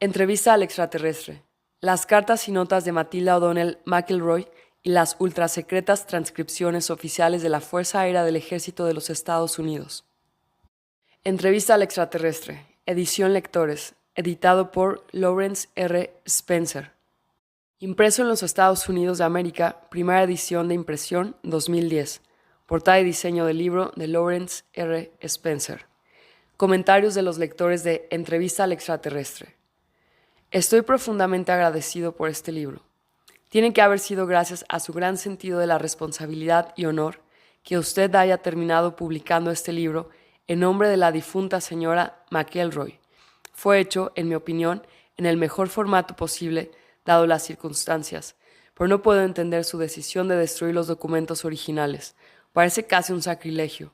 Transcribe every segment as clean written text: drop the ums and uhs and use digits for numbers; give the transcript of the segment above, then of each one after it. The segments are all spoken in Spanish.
Entrevista al extraterrestre. Las cartas y notas de Matilda O'Donnell McElroy y las ultrasecretas transcripciones oficiales de la Fuerza Aérea del Ejército de los Estados Unidos. Entrevista al extraterrestre. Edición Lectores. Editado por Lawrence R. Spencer. Impreso en los Estados Unidos de América, primera edición de impresión 2010. Portada y diseño del libro de Lawrence R. Spencer. Comentarios de los lectores de Entrevista al extraterrestre. Estoy profundamente agradecido por este libro. Tiene que haber sido gracias a su gran sentido de la responsabilidad y honor que usted haya terminado publicando este libro en nombre de la difunta señora McElroy. Fue hecho, en mi opinión, en el mejor formato posible, dado las circunstancias, pero no puedo entender su decisión de destruir los documentos originales. Parece casi un sacrilegio.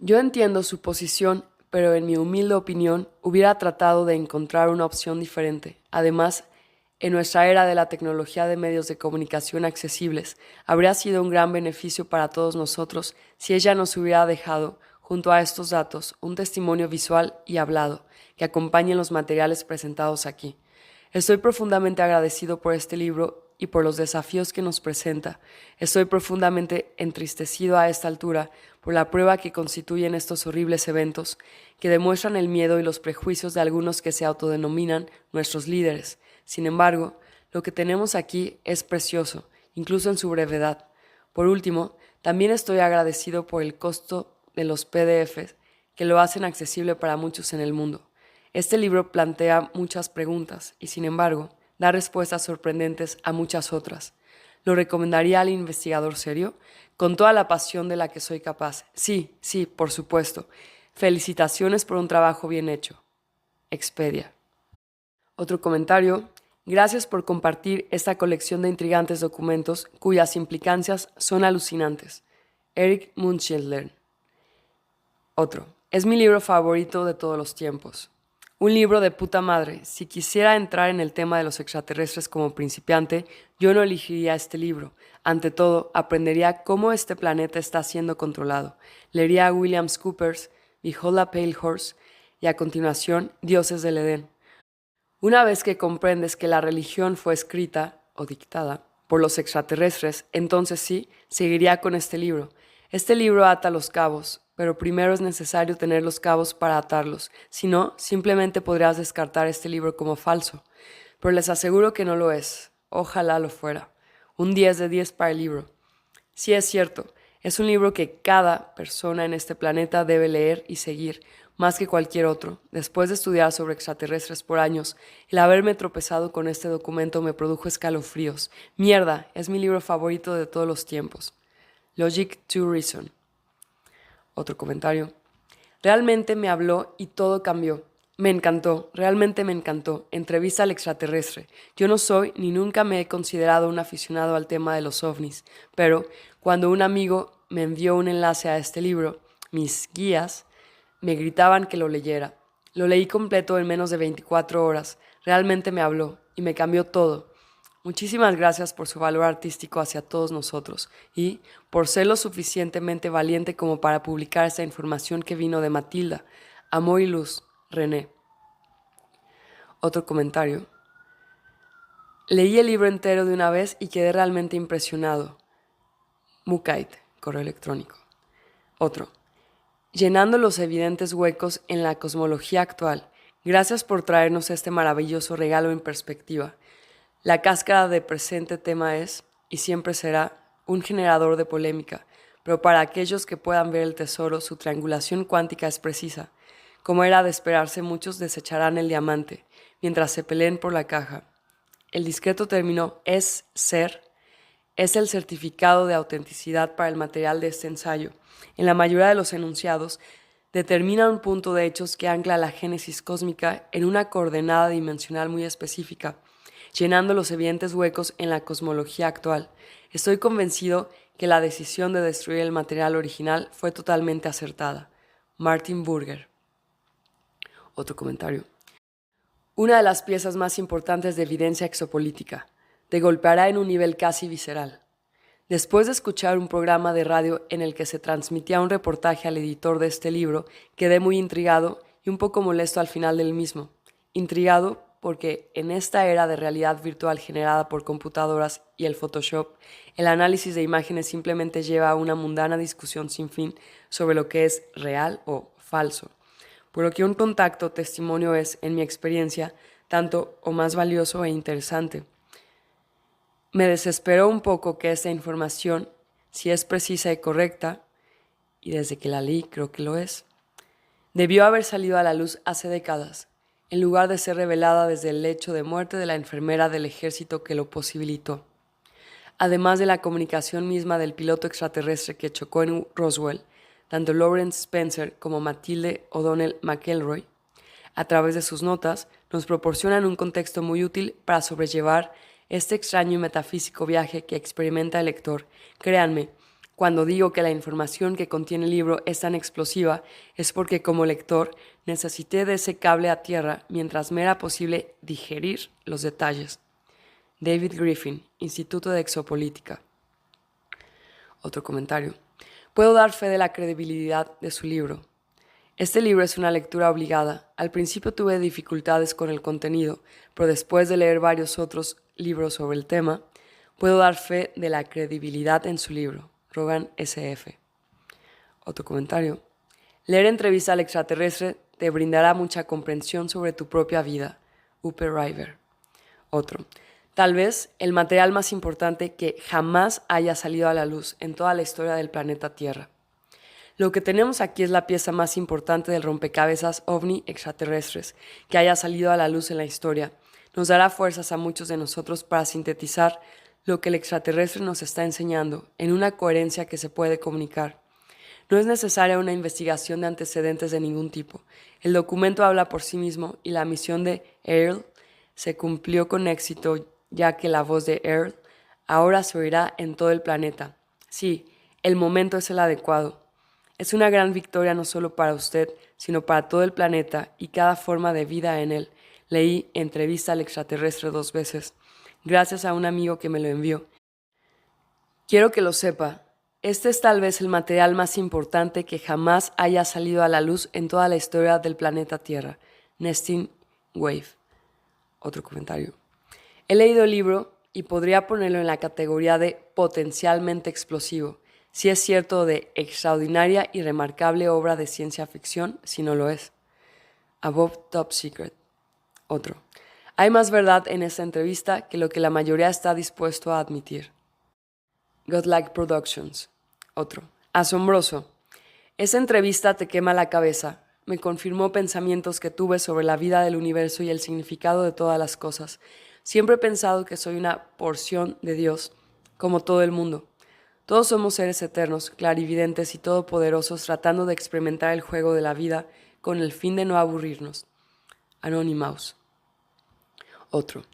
Yo entiendo su posición, pero en mi humilde opinión hubiera tratado de encontrar una opción diferente. Además, en nuestra era de la tecnología de medios de comunicación accesibles, habría sido un gran beneficio para todos nosotros si ella nos hubiera dejado, junto a estos datos, un testimonio visual y hablado que acompañe los materiales presentados aquí. Estoy profundamente agradecido por este libro y por los desafíos que nos presenta. Estoy profundamente entristecido a esta altura por la prueba que constituyen estos horribles eventos, que demuestran el miedo y los prejuicios de algunos que se autodenominan nuestros líderes. Sin embargo, lo que tenemos aquí es precioso, incluso en su brevedad. Por último, también estoy agradecido por el costo de los PDFs, que lo hacen accesible para muchos en el mundo. Este libro plantea muchas preguntas y, sin embargo, da respuestas sorprendentes a muchas otras. ¿Lo recomendaría al investigador serio? Con toda la pasión de la que soy capaz. Sí, por supuesto. Felicitaciones por un trabajo bien hecho. Expedia. Otro comentario. Gracias por compartir esta colección de intrigantes documentos cuyas implicancias son alucinantes. Eric Munchildern. Otro. Es mi libro favorito de todos los tiempos. Un libro de puta madre. Si quisiera entrar en el tema de los extraterrestres como principiante, yo no elegiría este libro. Ante todo, aprendería cómo este planeta está siendo controlado. Leería a William Cooper's Behold a Pale Horse y a continuación Dioses del Edén. Una vez que comprendes que la religión fue escrita o dictada por los extraterrestres, entonces sí, seguiría con este libro. Este libro ata los cabos, pero primero es necesario tener los cabos para atarlos. Si no, simplemente podrías descartar este libro como falso. Pero les aseguro que no lo es. Ojalá lo fuera. Un 10 de 10 para el libro. Sí es cierto, es un libro que cada persona en este planeta debe leer y seguir, más que cualquier otro. Después de estudiar sobre extraterrestres por años, el haberme tropezado con este documento me produjo escalofríos. Mierda, es mi libro favorito de todos los tiempos. Logic to Reason. Otro comentario. Realmente me habló y todo cambió. Me encantó, realmente me encantó. Entrevista al extraterrestre. Yo no soy ni nunca me he considerado un aficionado al tema de los ovnis, pero cuando un amigo me envió un enlace a este libro, mis guías me gritaban que lo leyera. Lo leí completo en menos de 24 horas. Realmente me habló y me cambió todo. Muchísimas gracias por su valor artístico hacia todos nosotros y por ser lo suficientemente valiente como para publicar esta información que vino de Matilda. Amor y luz, René. Otro comentario. Leí el libro entero de una vez y quedé realmente impresionado. Mukait, correo electrónico. Otro. Llenando los evidentes huecos en la cosmología actual. Gracias por traernos este maravilloso regalo en perspectiva. La cáscara de presente tema es, y siempre será, un generador de polémica, pero para aquellos que puedan ver el tesoro, su triangulación cuántica es precisa. Como era de esperarse, muchos desecharán el diamante, mientras se peleen por la caja. El discreto término es ser, es el certificado de autenticidad para el material de este ensayo. En la mayoría de los enunciados, determina un punto de hechos que ancla la génesis cósmica en una coordenada dimensional muy específica, llenando los evidentes huecos en la cosmología actual. Estoy convencido que la decisión de destruir el material original fue totalmente acertada. Martin Burger. Otro comentario. Una de las piezas más importantes de evidencia exopolítica. Te golpeará en un nivel casi visceral. Después de escuchar un programa de radio en el que se transmitía un reportaje al editor de este libro, quedé muy intrigado y un poco molesto al final del mismo. Intrigado porque en esta era de realidad virtual generada por computadoras y el Photoshop, el análisis de imágenes simplemente lleva a una mundana discusión sin fin sobre lo que es real o falso. Por lo que un contacto testimonio es, en mi experiencia, tanto o más valioso e interesante. Me desesperó un poco que esta información, si es precisa y correcta, y desde que la leí creo que lo es, debió haber salido a la luz hace décadas, en lugar de ser revelada desde el lecho de muerte de la enfermera del ejército que lo posibilitó. Además de la comunicación misma del piloto extraterrestre que chocó en Roswell, tanto Lawrence Spencer como Matilde O'Donnell McElroy, a través de sus notas, nos proporcionan un contexto muy útil para sobrellevar este extraño y metafísico viaje que experimenta el lector. Créanme, cuando digo que la información que contiene el libro es tan explosiva, es porque como lector necesité de ese cable a tierra mientras me era posible digerir los detalles. David Griffin, Instituto de Exopolítica. Otro comentario. Puedo dar fe de la credibilidad de su libro. Este libro es una lectura obligada. Al principio tuve dificultades con el contenido, pero después de leer varios otros libros sobre el tema, puedo dar fe de la credibilidad en su libro. Rogan S.F. Otro comentario. Leer Entrevista al extraterrestre te brindará mucha comprensión sobre tu propia vida. Upe River. Otro. Tal vez el material más importante que jamás haya salido a la luz en toda la historia del planeta Tierra. Lo que tenemos aquí es la pieza más importante del rompecabezas ovni extraterrestres que haya salido a la luz en la historia. Nos dará fuerzas a muchos de nosotros para sintetizar lo que el extraterrestre nos está enseñando en una coherencia que se puede comunicar. No es necesaria una investigación de antecedentes de ningún tipo. El documento habla por sí mismo y la misión de Earl se cumplió con éxito, ya que la voz de Earl ahora se oirá en todo el planeta. Sí, el momento es el adecuado. Es una gran victoria no solo para usted, sino para todo el planeta y cada forma de vida en él. Leí Entrevista al extraterrestre 2 veces, gracias a un amigo que me lo envió. Quiero que lo sepa, este es tal vez el material más importante que jamás haya salido a la luz en toda la historia del planeta Tierra. Nesting Wave. Otro comentario. He leído el libro y podría ponerlo en la categoría de potencialmente explosivo. Si es cierto de extraordinaria y remarcable obra de ciencia ficción, si no lo es. Above Top Secret. Otro. Hay más verdad en esta entrevista que lo que la mayoría está dispuesto a admitir. Godlike Productions. Otro. Asombroso. Esa entrevista te quema la cabeza. Me confirmó pensamientos que tuve sobre la vida del universo y el significado de todas las cosas. Siempre he pensado que soy una porción de Dios, como todo el mundo. Todos somos seres eternos, clarividentes y todopoderosos tratando de experimentar el juego de la vida con el fin de no aburrirnos. Anonymous. Otro.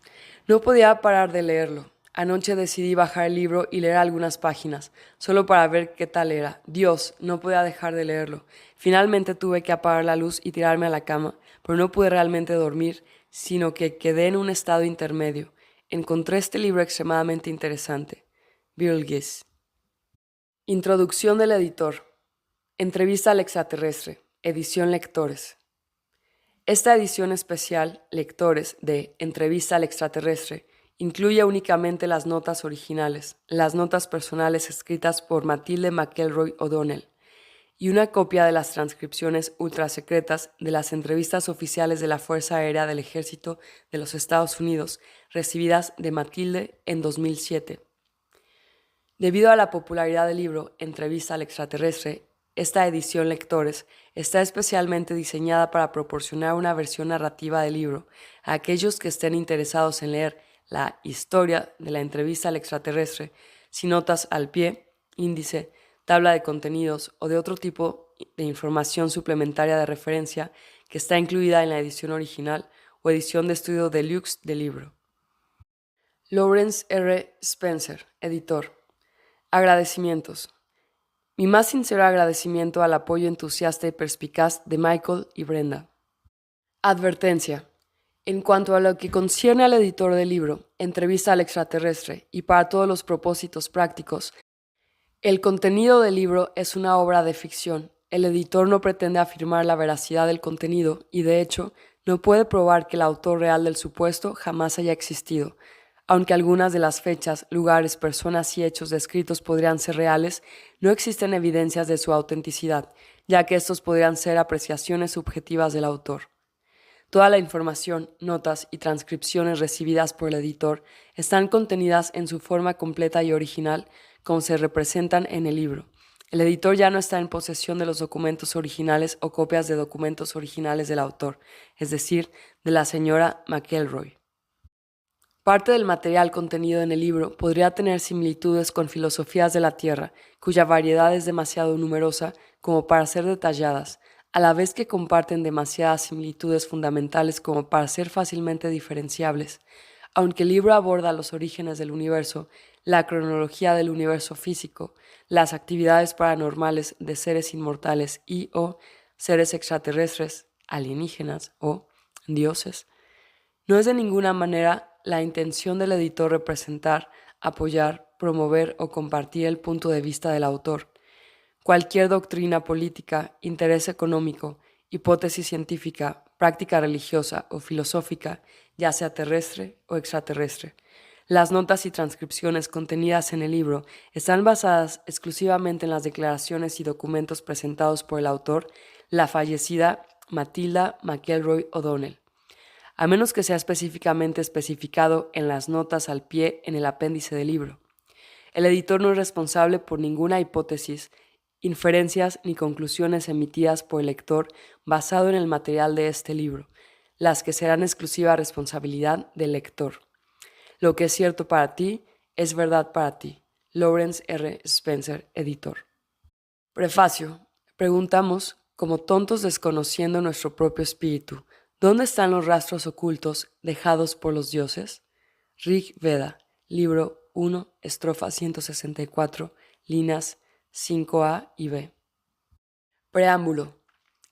No podía parar de leerlo. Anoche decidí bajar el libro y leer algunas páginas, solo para ver qué tal era. Dios, no podía dejar de leerlo. Finalmente tuve que apagar la luz y tirarme a la cama, pero no pude realmente dormir, sino que quedé en un estado intermedio. Encontré este libro extremadamente interesante. Beryl Gies. Introducción del editor. Entrevista al extraterrestre. Edición Lectores. Esta edición especial, Lectores, de Entrevista al extraterrestre, incluye únicamente las notas originales, las notas personales escritas por Matilde McElroy O'Donnell, y una copia de las transcripciones ultrasecretas de las entrevistas oficiales de la Fuerza Aérea del Ejército de los Estados Unidos, recibidas de Matilde en 2007. Debido a la popularidad del libro Entrevista al extraterrestre, esta edición Lectores está especialmente diseñada para proporcionar una versión narrativa del libro a aquellos que estén interesados en leer la historia de la entrevista al extraterrestre, sin notas al pie, índice, tabla de contenidos o de otro tipo de información suplementaria de referencia que está incluida en la edición original o edición de estudio deluxe del libro. Lawrence R. Spencer, editor. Agradecimientos. Mi más sincero agradecimiento al apoyo entusiasta y perspicaz de Michael y Brenda. Advertencia. En cuanto a lo que concierne al editor del libro, Entrevista al extraterrestre, y para todos los propósitos prácticos, el contenido del libro es una obra de ficción. El editor no pretende afirmar la veracidad del contenido y, de hecho, no puede probar que el autor real del supuesto jamás haya existido. Aunque algunas de las fechas, lugares, personas y hechos descritos podrían ser reales, no existen evidencias de su autenticidad, ya que estos podrían ser apreciaciones subjetivas del autor. Toda la información, notas y transcripciones recibidas por el editor están contenidas en su forma completa y original, como se representan en el libro. El editor ya no está en posesión de los documentos originales o copias de documentos originales del autor, es decir, de la señora McElroy. Parte del material contenido en el libro podría tener similitudes con filosofías de la Tierra, cuya variedad es demasiado numerosa como para ser detalladas, a la vez que comparten demasiadas similitudes fundamentales como para ser fácilmente diferenciables. Aunque el libro aborda los orígenes del universo, la cronología del universo físico, las actividades paranormales de seres inmortales y o seres extraterrestres, alienígenas o dioses, no es de ninguna manera la intención del editor representar, apoyar, promover o compartir el punto de vista del autor. Cualquier doctrina política, interés económico, hipótesis científica, práctica religiosa o filosófica, ya sea terrestre o extraterrestre. Las notas y transcripciones contenidas en el libro están basadas exclusivamente en las declaraciones y documentos presentados por el autor, la fallecida Matilda McElroy O'Donnell, a menos que sea específicamente especificado en las notas al pie en el apéndice del libro. El editor no es responsable por ninguna hipótesis, inferencias ni conclusiones emitidas por el lector basado en el material de este libro, las que serán exclusiva responsabilidad del lector. Lo que es cierto para ti es verdad para ti. Lawrence R. Spencer, editor. Prefacio. Preguntamos, como tontos desconociendo nuestro propio espíritu, ¿dónde están los rastros ocultos dejados por los dioses? Rig Veda, libro 1, estrofa 164, líneas 5a y b. Preámbulo.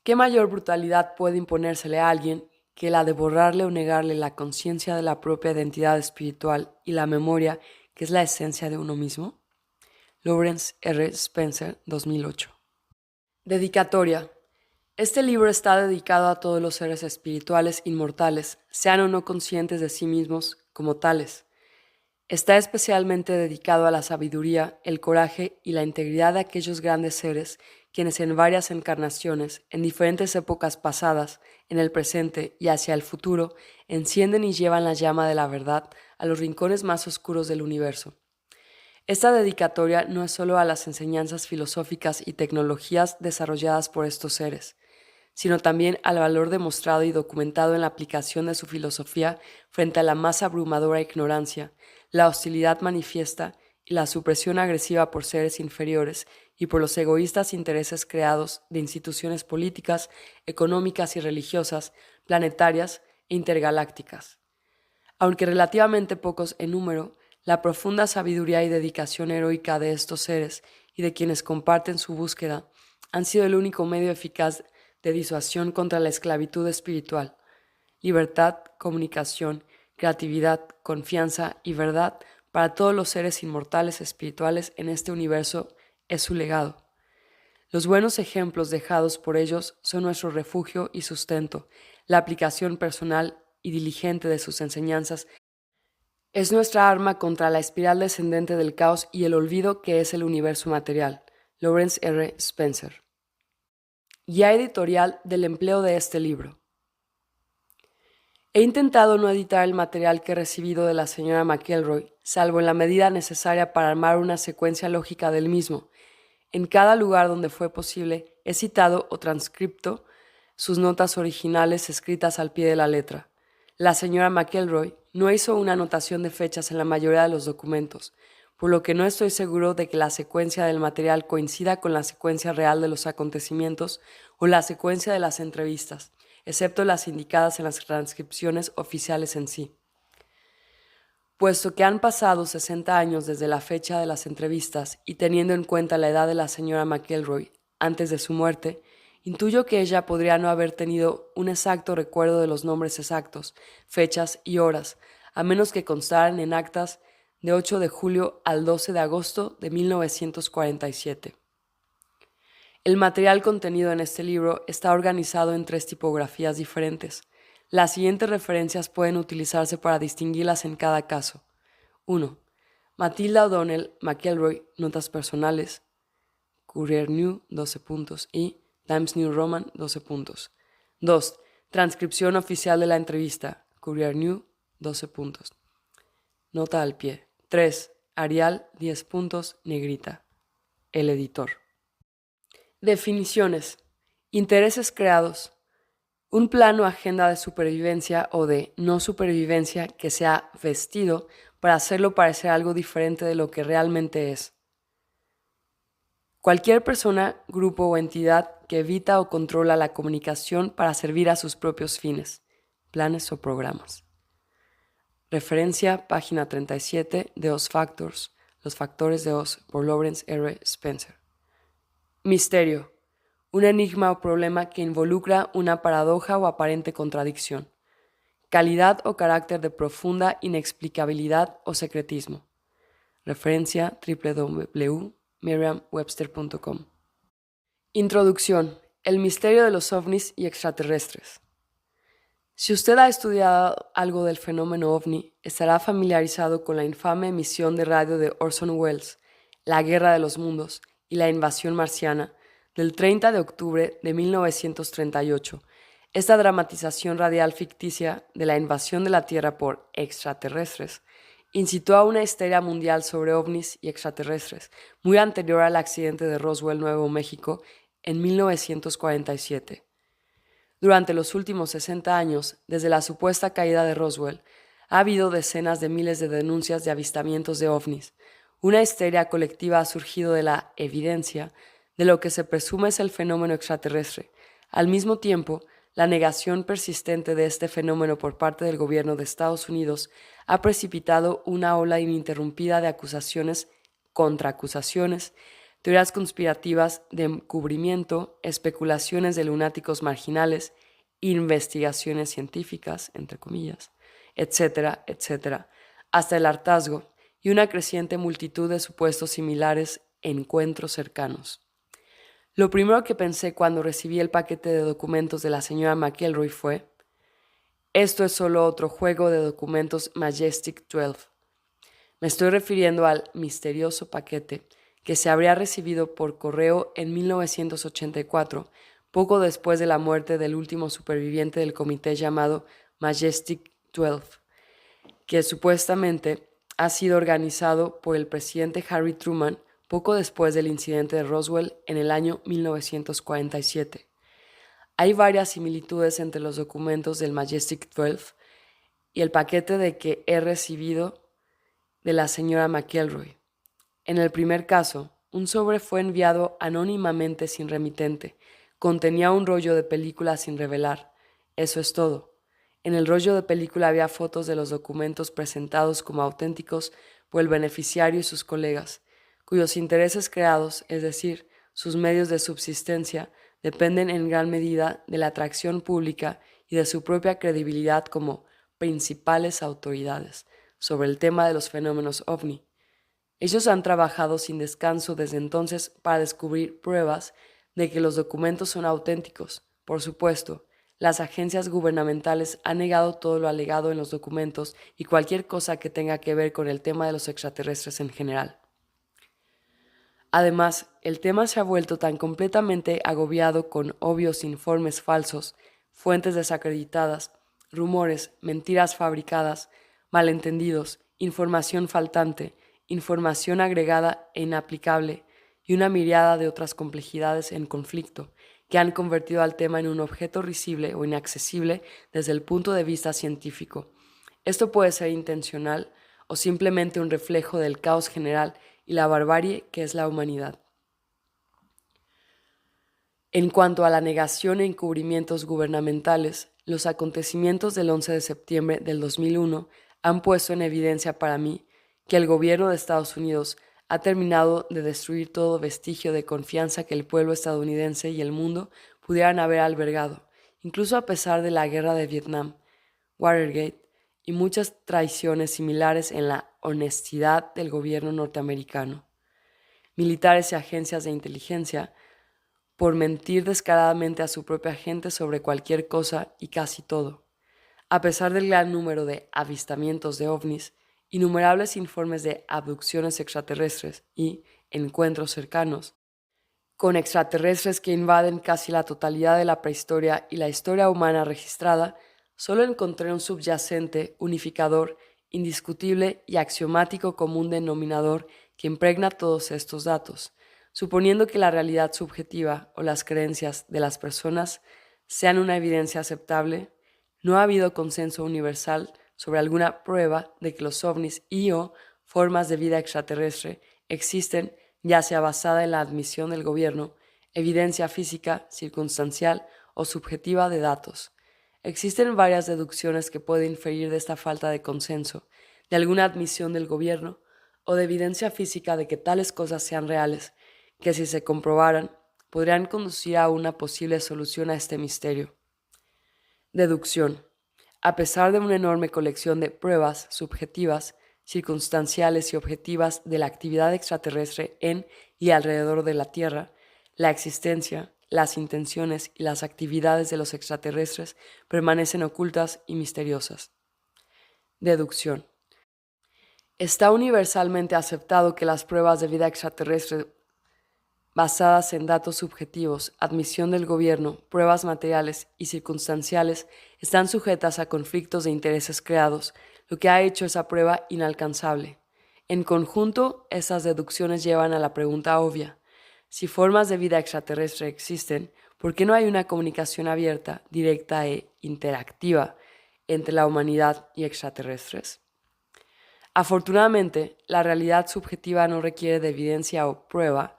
¿Qué mayor brutalidad puede imponérsele a alguien que la de borrarle o negarle la conciencia de la propia identidad espiritual y la memoria, que es la esencia de uno mismo? Lawrence R. Spencer, 2008. Dedicatoria. Este libro está dedicado a todos los seres espirituales inmortales, sean o no conscientes de sí mismos como tales. Está especialmente dedicado a la sabiduría, el coraje y la integridad de aquellos grandes seres quienes en varias encarnaciones, en diferentes épocas pasadas, en el presente y hacia el futuro, encienden y llevan la llama de la verdad a los rincones más oscuros del universo. Esta dedicatoria no es solo a las enseñanzas filosóficas y tecnologías desarrolladas por estos seres, sino también al valor demostrado y documentado en la aplicación de su filosofía frente a la más abrumadora ignorancia, la hostilidad manifiesta y la supresión agresiva por seres inferiores y por los egoístas intereses creados de instituciones políticas, económicas y religiosas, planetarias e intergalácticas. Aunque relativamente pocos en número, la profunda sabiduría y dedicación heroica de estos seres y de quienes comparten su búsqueda han sido el único medio eficaz de disuasión contra la esclavitud espiritual. Libertad, comunicación, creatividad, confianza y verdad para todos los seres inmortales espirituales en este universo es su legado. Los buenos ejemplos dejados por ellos son nuestro refugio y sustento. La aplicación personal y diligente de sus enseñanzas es nuestra arma contra la espiral descendente del caos y el olvido que es el universo material. Lawrence R. Spencer. Guía editorial del empleo de este libro. He intentado no editar el material que he recibido de la señora McElroy, salvo en la medida necesaria para armar una secuencia lógica del mismo. En cada lugar donde fue posible, he citado o transcripto sus notas originales escritas al pie de la letra. La señora McElroy no hizo una anotación de fechas en la mayoría de los documentos, por lo que no estoy seguro de que la secuencia del material coincida con la secuencia real de los acontecimientos o la secuencia de las entrevistas, excepto las indicadas en las transcripciones oficiales en sí. Puesto que han pasado 60 años desde la fecha de las entrevistas y teniendo en cuenta la edad de la señora McElroy antes de su muerte, intuyo que ella podría no haber tenido un exacto recuerdo de los nombres exactos, fechas y horas, a menos que constaran en actas de 8 de julio al 12 de agosto de 1947. El material contenido en este libro está organizado en 3 tipografías diferentes: Las siguientes referencias pueden utilizarse para distinguirlas en cada caso. 1. Matilda O'Donnell McElroy, Notas Personales, Courier New, 12 puntos, y Times New Roman, 12 puntos. 2. Transcripción oficial de la entrevista, Courier New, 12 puntos. Nota al pie. 3. Arial, 10 puntos, negrita. El editor. Definiciones. Intereses creados. Un plano o agenda de supervivencia o de no supervivencia que se ha vestido para hacerlo parecer algo diferente de lo que realmente es. Cualquier persona, grupo o entidad que evita o controla la comunicación para servir a sus propios fines, planes o programas. Referencia, página 37 de Oz Factors, Los factores de Oz, por Lawrence R. Spencer. Misterio. Un enigma o problema que involucra una paradoja o aparente contradicción. Calidad o carácter de profunda inexplicabilidad o secretismo. Referencia www.merriam-webster.com. Introducción. El misterio de los ovnis y extraterrestres. Si usted ha estudiado algo del fenómeno ovni, estará familiarizado con la infame emisión de radio de Orson Welles, La Guerra de los Mundos y la Invasión Marciana, del 30 de octubre de 1938. Esta dramatización radial ficticia de la invasión de la Tierra por extraterrestres incitó a una histeria mundial sobre ovnis y extraterrestres, muy anterior al accidente de Roswell, Nuevo México, en 1947. Durante los últimos 60 años, desde la supuesta caída de Roswell, ha habido decenas de miles de denuncias de avistamientos de ovnis. Una histeria colectiva ha surgido de la evidencia de lo que se presume es el fenómeno extraterrestre. Al mismo tiempo, la negación persistente de este fenómeno por parte del gobierno de Estados Unidos ha precipitado una ola ininterrumpida de acusaciones, contraacusaciones, teorías conspirativas de encubrimiento, especulaciones de lunáticos marginales, investigaciones científicas, entre comillas, etcétera, etcétera, hasta el hartazgo y una creciente multitud de supuestos similares encuentros cercanos. Lo primero que pensé cuando recibí el paquete de documentos de la señora McElroy fue: esto es solo otro juego de documentos Majestic 12. Me estoy refiriendo al misterioso paquete que se habría recibido por correo en 1984, poco después de la muerte del último superviviente del comité llamado Majestic 12, que supuestamente ha sido organizado por el presidente Harry Truman poco después del incidente de Roswell en el año 1947. Hay varias similitudes entre los documentos del Majestic 12 y el paquete de que he recibido de la señora McElroy. En el primer caso, un sobre fue enviado anónimamente sin remitente. Contenía un rollo de película sin revelar. Eso es todo. En el rollo de película había fotos de los documentos presentados como auténticos por el beneficiario y sus colegas, cuyos intereses creados, es decir, sus medios de subsistencia, dependen en gran medida de la atracción pública y de su propia credibilidad como principales autoridades sobre el tema de los fenómenos ovni. Ellos han trabajado sin descanso desde entonces para descubrir pruebas de que los documentos son auténticos. Por supuesto, las agencias gubernamentales han negado todo lo alegado en los documentos y cualquier cosa que tenga que ver con el tema de los extraterrestres en general. Además, el tema se ha vuelto tan completamente agobiado con obvios informes falsos, fuentes desacreditadas, rumores, mentiras fabricadas, malentendidos, información faltante, información agregada e inaplicable y una miríada de otras complejidades en conflicto que han convertido al tema en un objeto risible o inaccesible desde el punto de vista científico. Esto puede ser intencional o simplemente un reflejo del caos general y la barbarie que es la humanidad. En cuanto a la negación e encubrimientos gubernamentales, los acontecimientos del 11 de septiembre del 2001 han puesto en evidencia para mí que el gobierno de Estados Unidos ha terminado de destruir todo vestigio de confianza que el pueblo estadounidense y el mundo pudieran haber albergado, incluso a pesar de la guerra de Vietnam, Watergate y muchas traiciones similares en la honestidad del gobierno norteamericano. Militares y agencias de inteligencia, por mentir descaradamente a su propia gente sobre cualquier cosa y casi todo. A pesar del gran número de avistamientos de ovnis, innumerables informes de abducciones extraterrestres y encuentros cercanos con extraterrestres que invaden casi la totalidad de la prehistoria y la historia humana registrada, solo encontré un subyacente, unificador, indiscutible y axiomático común denominador que impregna todos estos datos, suponiendo que la realidad subjetiva o las creencias de las personas sean una evidencia aceptable. No ha habido consenso universal sobre alguna prueba de que los ovnis y o formas de vida extraterrestre existen, ya sea basada en la admisión del gobierno, evidencia física, circunstancial o subjetiva de datos. Existen varias deducciones que pueden inferir de esta falta de consenso, de alguna admisión del gobierno o de evidencia física de que tales cosas sean reales, que si se comprobaran, podrían conducir a una posible solución a este misterio. Deducción. A pesar de una enorme colección de pruebas subjetivas, circunstanciales y objetivas de la actividad extraterrestre en y alrededor de la Tierra, la existencia, las intenciones y las actividades de los extraterrestres permanecen ocultas y misteriosas. Deducción. Está universalmente aceptado que las pruebas de vida extraterrestre basadas en datos subjetivos, admisión del gobierno, pruebas materiales y circunstanciales, están sujetas a conflictos de intereses creados, lo que ha hecho esa prueba inalcanzable. En conjunto, esas deducciones llevan a la pregunta obvia: si formas de vida extraterrestre existen, ¿por qué no hay una comunicación abierta, directa e interactiva entre la humanidad y extraterrestres? Afortunadamente, la realidad subjetiva no requiere de evidencia o prueba.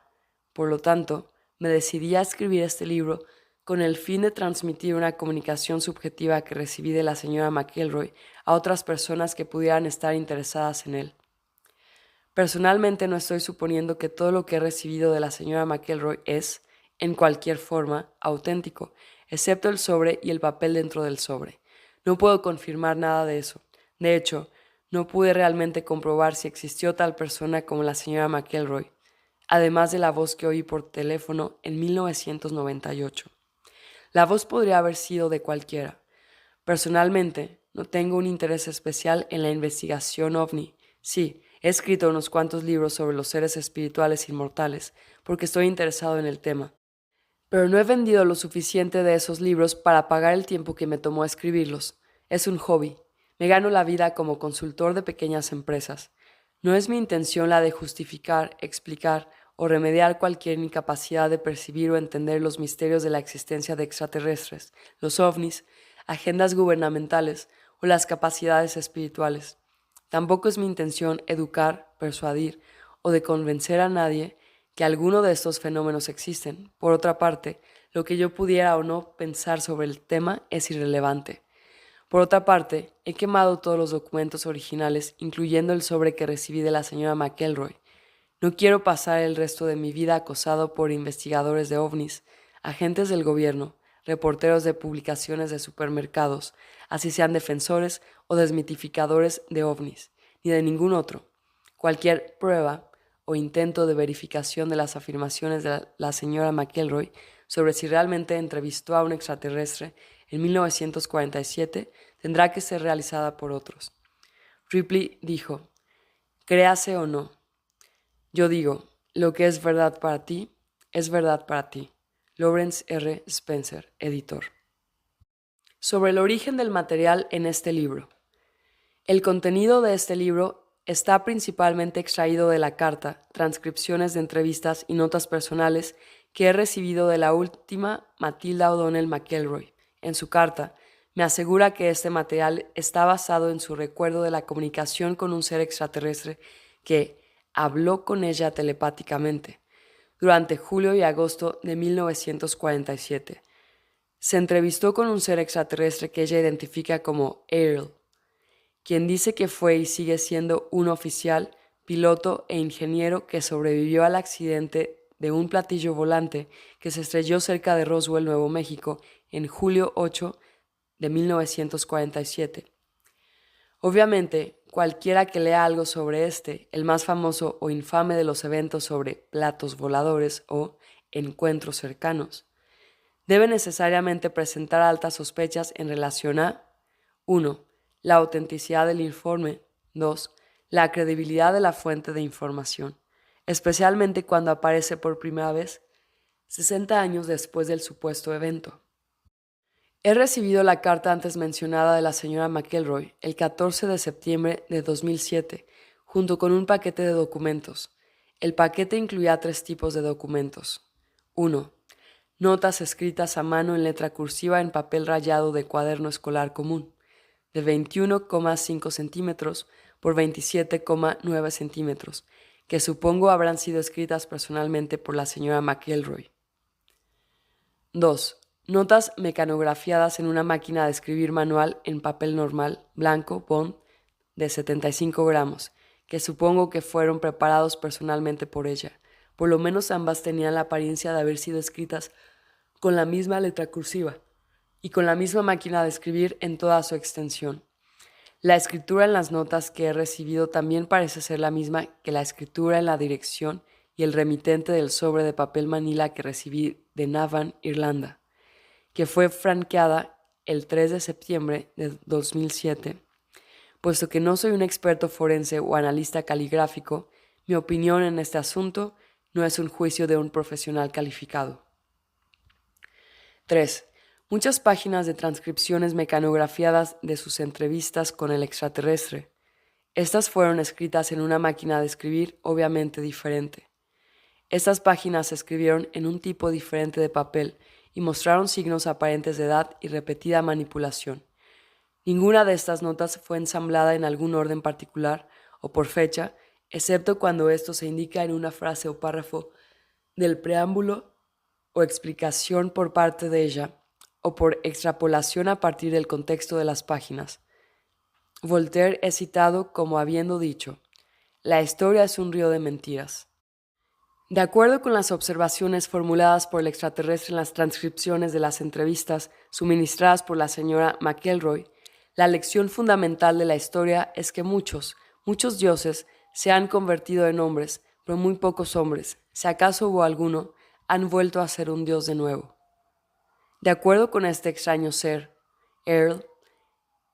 Por lo tanto, me decidí a escribir este libro con el fin de transmitir una comunicación subjetiva que recibí de la señora McElroy a otras personas que pudieran estar interesadas en él. Personalmente no estoy suponiendo que todo lo que he recibido de la señora McElroy es, en cualquier forma, auténtico, excepto el sobre y el papel dentro del sobre. No puedo confirmar nada de eso. De hecho, no pude realmente comprobar si existió tal persona como la señora McElroy, además de la voz que oí por teléfono en 1998. La voz podría haber sido de cualquiera. Personalmente, no tengo un interés especial en la investigación ovni. Sí, he escrito unos cuantos libros sobre los seres espirituales inmortales, porque estoy interesado en el tema. Pero no he vendido lo suficiente de esos libros para pagar el tiempo que me tomó escribirlos. Es un hobby. Me gano la vida como consultor de pequeñas empresas. No es mi intención la de justificar, explicar o remediar cualquier incapacidad de percibir o entender los misterios de la existencia de extraterrestres, los ovnis, agendas gubernamentales o las capacidades espirituales. Tampoco es mi intención educar, persuadir o de convencer a nadie que alguno de estos fenómenos existen. Por otra parte, lo que yo pudiera o no pensar sobre el tema es irrelevante. Por otra parte, he quemado todos los documentos originales, incluyendo el sobre que recibí de la señora McElroy. No quiero pasar el resto de mi vida acosado por investigadores de ovnis, agentes del gobierno, reporteros de publicaciones de supermercados, así sean defensores o desmitificadores de ovnis, ni de ningún otro. Cualquier prueba o intento de verificación de las afirmaciones de la señora McElroy sobre si realmente entrevistó a un extraterrestre en 1947 tendrá que ser realizada por otros. Ripley dijo: créase o no. Yo digo, lo que es verdad para ti, es verdad para ti. Lawrence R. Spencer, editor. Sobre el origen del material en este libro. El contenido de este libro está principalmente extraído de la carta, transcripciones de entrevistas y notas personales que he recibido de la última Matilda O'Donnell McElroy. En su carta, me asegura que este material está basado en su recuerdo de la comunicación con un ser extraterrestre que habló con ella telepáticamente durante julio y agosto de 1947. Se entrevistó con un ser extraterrestre que ella identifica como Earl, quien dice que fue y sigue siendo un oficial, piloto e ingeniero que sobrevivió al accidente de un platillo volante que se estrelló cerca de Roswell, Nuevo México, en julio 8 de 1947. Obviamente, cualquiera que lea algo sobre el más famoso o infame de los eventos sobre platos voladores o encuentros cercanos, debe necesariamente presentar altas sospechas en relación a: 1. La autenticidad del informe. 2. La credibilidad de la fuente de información, especialmente cuando aparece por primera vez 60 años después del supuesto evento. He recibido la carta antes mencionada de la señora McElroy el 14 de septiembre de 2007, junto con un paquete de documentos. El paquete incluía 3 tipos de documentos. 1. Notas escritas a mano en letra cursiva en papel rayado de cuaderno escolar común, de 21,5 centímetros por 27,9 centímetros, que supongo habrán sido escritas personalmente por la señora McElroy. 2. Notas mecanografiadas en una máquina de escribir manual en papel normal, blanco, bond, de 75 gramos, que supongo que fueron preparados personalmente por ella. Por lo menos ambas tenían la apariencia de haber sido escritas con la misma letra cursiva y con la misma máquina de escribir en toda su extensión. La escritura en las notas que he recibido también parece ser la misma que la escritura en la dirección y el remitente del sobre de papel manila que recibí de Navan, Irlanda, que fue franqueada el 3 de septiembre de 2007. Puesto que no soy un experto forense o analista caligráfico, mi opinión en este asunto no es un juicio de un profesional calificado. 3. Muchas páginas de transcripciones mecanografiadas de sus entrevistas con el extraterrestre. Estas fueron escritas en una máquina de escribir obviamente diferente. Estas páginas se escribieron en un tipo diferente de papel y mostraron signos aparentes de edad y repetida manipulación. Ninguna de estas notas fue ensamblada en algún orden particular o por fecha, excepto cuando esto se indica en una frase o párrafo del preámbulo o explicación por parte de ella, o por extrapolación a partir del contexto de las páginas. Voltaire es citado como habiendo dicho: «La historia es un río de mentiras». De acuerdo con las observaciones formuladas por el extraterrestre en las transcripciones de las entrevistas suministradas por la señora McElroy, la lección fundamental de la historia es que muchos dioses se han convertido en hombres, pero muy pocos hombres, si acaso hubo alguno, han vuelto a ser un dios de nuevo. De acuerdo con este extraño ser, Earl,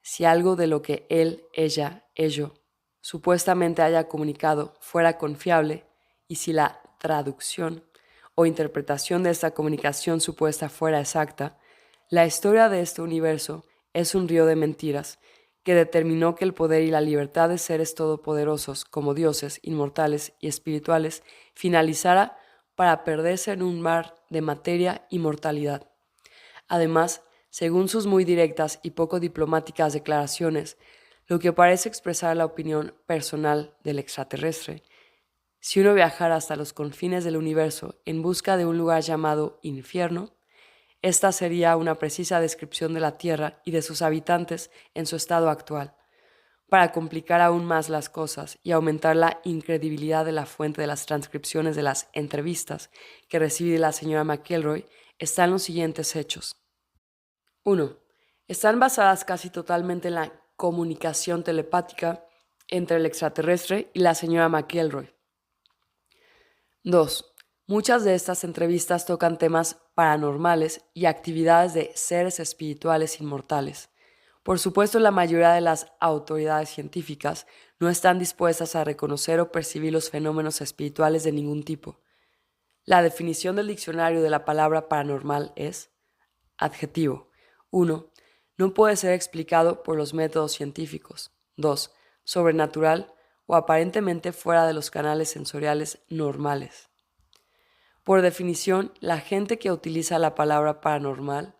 si algo de lo que él, ella, ello, supuestamente haya comunicado fuera confiable, y si la traducción o interpretación de esta comunicación supuesta fuera exacta, la historia de este universo es un río de mentiras que determinó que el poder y la libertad de seres todopoderosos como dioses, inmortales y espirituales finalizara para perderse en un mar de materia y mortalidad. Además, según sus muy directas y poco diplomáticas declaraciones, lo que parece expresar la opinión personal del extraterrestre, si uno viajara hasta los confines del universo en busca de un lugar llamado infierno, esta sería una precisa descripción de la Tierra y de sus habitantes en su estado actual. Para complicar aún más las cosas y aumentar la incredibilidad de la fuente de las transcripciones de las entrevistas que recibí de la señora McElroy, están los siguientes hechos. 1. Están basadas casi totalmente en la comunicación telepática entre el extraterrestre y la señora McElroy. 2. Muchas de estas entrevistas tocan temas paranormales y actividades de seres espirituales inmortales. Por supuesto, la mayoría de las autoridades científicas no están dispuestas a reconocer o percibir los fenómenos espirituales de ningún tipo. La definición del diccionario de la palabra paranormal es: adjetivo. 1. No puede ser explicado por los métodos científicos. 2. Sobrenatural o aparentemente fuera de los canales sensoriales normales. Por definición, la gente que utiliza la palabra paranormal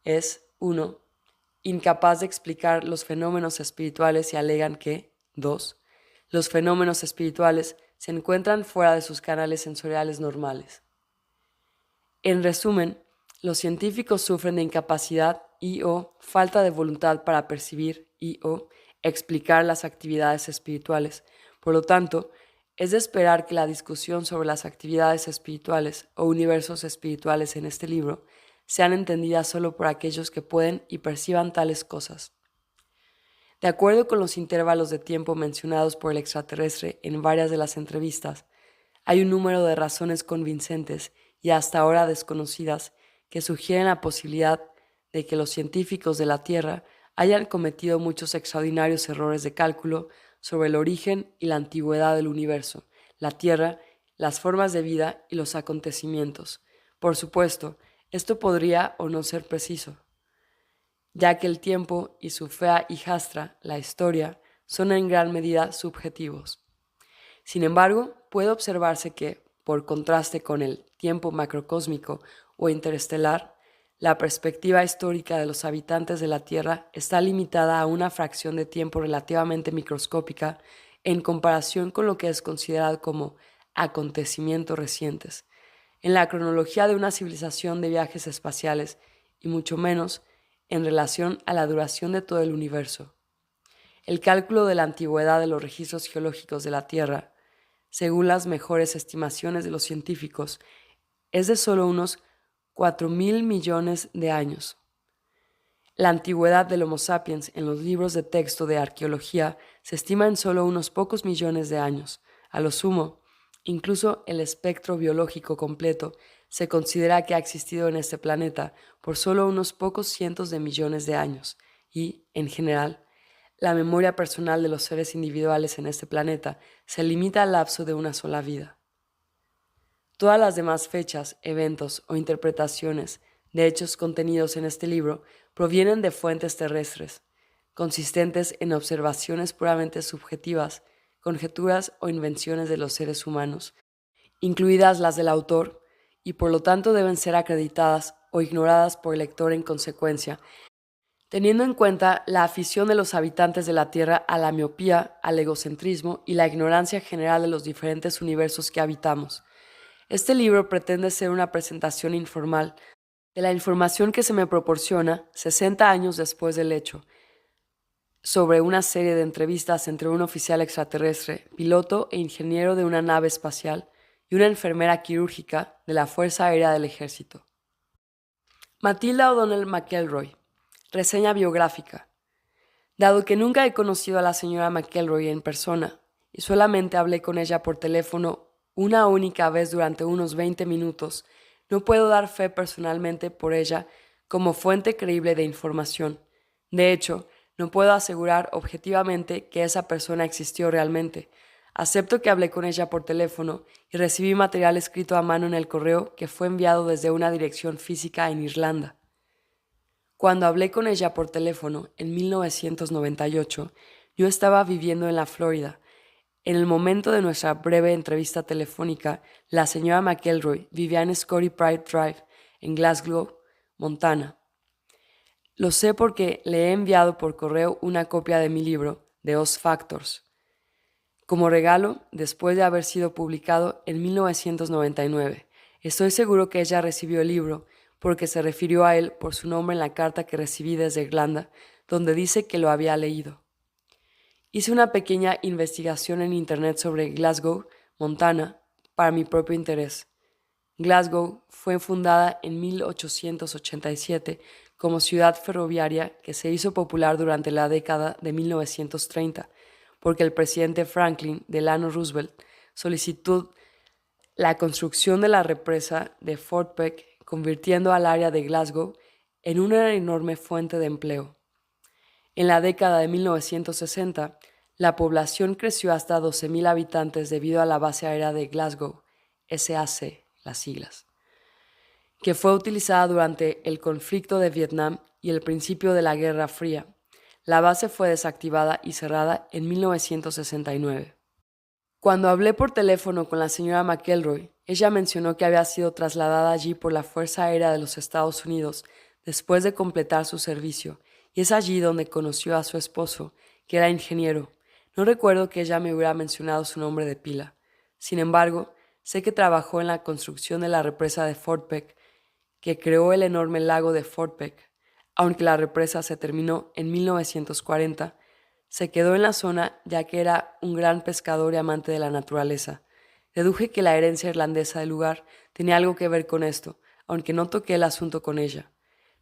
es: 1. Incapaz de explicar los fenómenos espirituales y alegan que 2. Los fenómenos espirituales se encuentran fuera de sus canales sensoriales normales. En resumen, los científicos sufren de incapacidad y/o falta de voluntad para percibir y/o explicar las actividades espirituales. Por lo tanto, es de esperar que la discusión sobre las actividades espirituales o universos espirituales en este libro sean entendidas solo por aquellos que pueden y perciban tales cosas. De acuerdo con los intervalos de tiempo mencionados por el extraterrestre en varias de las entrevistas, hay un número de razones convincentes y hasta ahora desconocidas que sugieren la posibilidad de que los científicos de la Tierra hayan cometido muchos extraordinarios errores de cálculo sobre el origen y la antigüedad del universo, la Tierra, las formas de vida y los acontecimientos. Por supuesto, esto podría o no ser preciso, ya que el tiempo y su fea hijastra, la historia, son en gran medida subjetivos. Sin embargo, puede observarse que, por contraste con el tiempo macrocósmico o interestelar, la perspectiva histórica de los habitantes de la Tierra está limitada a una fracción de tiempo relativamente microscópica en comparación con lo que es considerado como acontecimientos recientes, en la cronología de una civilización de viajes espaciales y mucho menos en relación a la duración de todo el universo. El cálculo de la antigüedad de los registros geológicos de la Tierra, según las mejores estimaciones de los científicos, es de solo unos 4.000 millones de años. La antigüedad del Homo sapiens en los libros de texto de arqueología se estima en solo unos pocos millones de años. A lo sumo, incluso el espectro biológico completo se considera que ha existido en este planeta por solo unos pocos cientos de millones de años y, en general, la memoria personal de los seres individuales en este planeta se limita al lapso de una sola vida. Todas las demás fechas, eventos o interpretaciones de hechos contenidos en este libro provienen de fuentes terrestres, consistentes en observaciones puramente subjetivas, conjeturas o invenciones de los seres humanos, incluidas las del autor, y por lo tanto deben ser acreditadas o ignoradas por el lector en consecuencia, teniendo en cuenta la afición de los habitantes de la Tierra a la miopía, al egocentrismo y la ignorancia general de los diferentes universos que habitamos. Este libro pretende ser una presentación informal de la información que se me proporciona 60 años después del hecho, sobre una serie de entrevistas entre un oficial extraterrestre, piloto e ingeniero de una nave espacial, y una enfermera quirúrgica de la Fuerza Aérea del Ejército. Matilda O'Donnell McElroy. Reseña biográfica. Dado que nunca he conocido a la señora McElroy en persona, y solamente hablé con ella por teléfono una única vez durante unos 20 minutos, no puedo dar fe personalmente por ella como fuente creíble de información. De hecho, no puedo asegurar objetivamente que esa persona existió realmente. Acepto que hablé con ella por teléfono y recibí material escrito a mano en el correo que fue enviado desde una dirección física en Irlanda. Cuando hablé con ella por teléfono en 1998, yo estaba viviendo en la Florida. En el momento de nuestra breve entrevista telefónica, la señora McElroy vivía en Scotty Pride Drive, en Glasgow, Montana. Lo sé porque le he enviado por correo una copia de mi libro, The Oz Factors, como regalo después de haber sido publicado en 1999. Estoy seguro que ella recibió el libro porque se refirió a él por su nombre en la carta que recibí desde Irlanda, donde dice que lo había leído. Hice una pequeña investigación en internet sobre Glasgow, Montana, para mi propio interés. Glasgow fue fundada en 1887 como ciudad ferroviaria que se hizo popular durante la década de 1930, porque el presidente Franklin Delano Roosevelt solicitó la construcción de la represa de Fort Peck, convirtiendo al área de Glasgow en una enorme fuente de empleo. En la década de 1960, la población creció hasta 12.000 habitantes debido a la base aérea de Glasgow, SAC, las siglas, que fue utilizada durante el conflicto de Vietnam y el principio de la Guerra Fría. La base fue desactivada y cerrada en 1969. Cuando hablé por teléfono con la señora McElroy, ella mencionó que había sido trasladada allí por la Fuerza Aérea de los Estados Unidos después de completar su servicio, y es allí donde conoció a su esposo, que era ingeniero. No recuerdo que ella me hubiera mencionado su nombre de pila. Sin embargo, sé que trabajó en la construcción de la represa de Fort Peck, que creó el enorme lago de Fort Peck. Aunque la represa se terminó en 1940, se quedó en la zona ya que era un gran pescador y amante de la naturaleza. Deduje que la herencia irlandesa del lugar tenía algo que ver con esto, aunque no toqué el asunto con ella.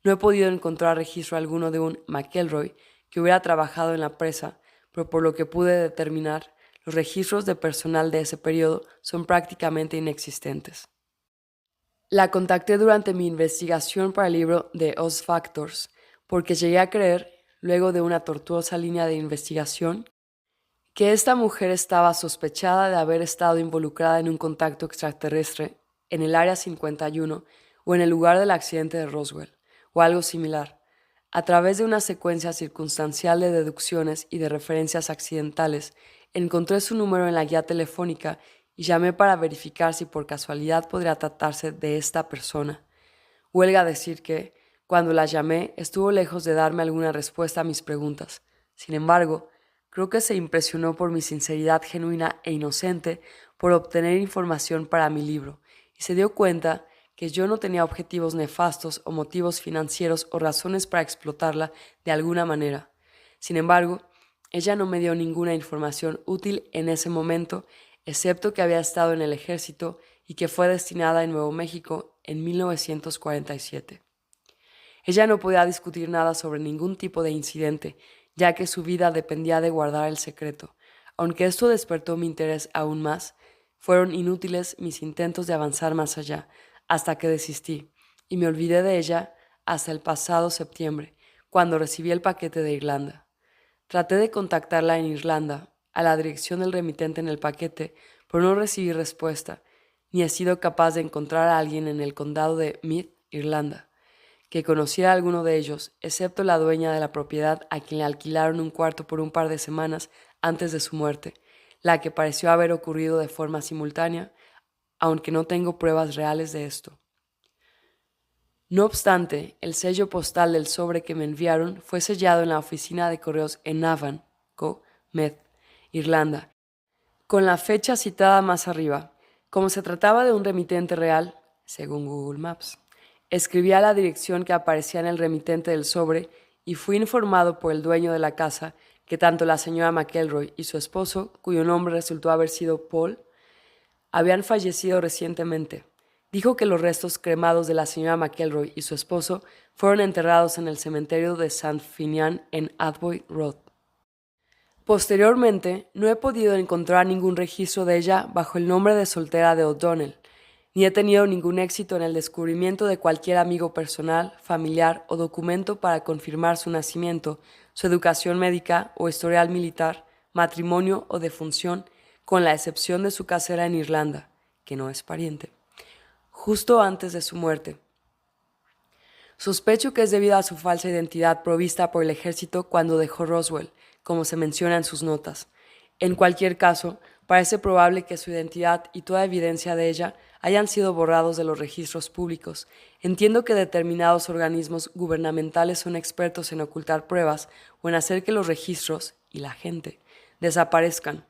No he podido encontrar registro alguno de un McElroy que hubiera trabajado en la presa, pero por lo que pude determinar, los registros de personal de ese periodo son prácticamente inexistentes. La contacté durante mi investigación para el libro The Oz Factors porque llegué a creer, luego de una tortuosa línea de investigación, que esta mujer estaba sospechada de haber estado involucrada en un contacto extraterrestre en el Área 51 o en el lugar del accidente de Roswell, o algo similar. A través de una secuencia circunstancial de deducciones y de referencias accidentales, encontré su número en la guía telefónica y llamé para verificar si por casualidad podría tratarse de esta persona. Huelga decir que, cuando la llamé, estuvo lejos de darme alguna respuesta a mis preguntas. Sin embargo, creo que se impresionó por mi sinceridad genuina e inocente por obtener información para mi libro, y se dio cuenta que yo no tenía objetivos nefastos o motivos financieros o razones para explotarla de alguna manera. Sin embargo, ella no me dio ninguna información útil en ese momento, excepto que había estado en el ejército y que fue destinada en Nuevo México en 1947. Ella no podía discutir nada sobre ningún tipo de incidente, ya que su vida dependía de guardar el secreto. Aunque esto despertó mi interés aún más, fueron inútiles mis intentos de avanzar más allá, hasta que desistí, y me olvidé de ella hasta el pasado septiembre, cuando recibí el paquete de Irlanda. Traté de contactarla en Irlanda, a la dirección del remitente en el paquete, pero no recibí respuesta, ni he sido capaz de encontrar a alguien en el condado de Meath, Irlanda, que conociera a alguno de ellos, excepto la dueña de la propiedad a quien le alquilaron un cuarto por un par de semanas antes de su muerte, la que pareció haber ocurrido de forma simultánea, aunque no tengo pruebas reales de esto. No obstante, el sello postal del sobre que me enviaron fue sellado en la oficina de correos en Navan, Meath, Irlanda, con la fecha citada más arriba. Como se trataba de un remitente real, según Google Maps, escribí a la dirección que aparecía en el remitente del sobre y fui informado por el dueño de la casa que tanto la señora McElroy y su esposo, cuyo nombre resultó haber sido Paul, habían fallecido recientemente. Dijo que los restos cremados de la señora McElroy y su esposo fueron enterrados en el cementerio de St. Finian en Atwood Road. Posteriormente, no he podido encontrar ningún registro de ella bajo el nombre de soltera de O'Donnell, ni he tenido ningún éxito en el descubrimiento de cualquier amigo personal, familiar o documento para confirmar su nacimiento, su educación médica o historial militar, matrimonio o defunción, con la excepción de su casera en Irlanda, que no es pariente, justo antes de su muerte. Sospecho que es debido a su falsa identidad provista por el ejército cuando dejó Roswell, como se menciona en sus notas. En cualquier caso, parece probable que su identidad y toda evidencia de ella hayan sido borrados de los registros públicos. Entiendo que determinados organismos gubernamentales son expertos en ocultar pruebas o en hacer que los registros, y la gente, desaparezcan.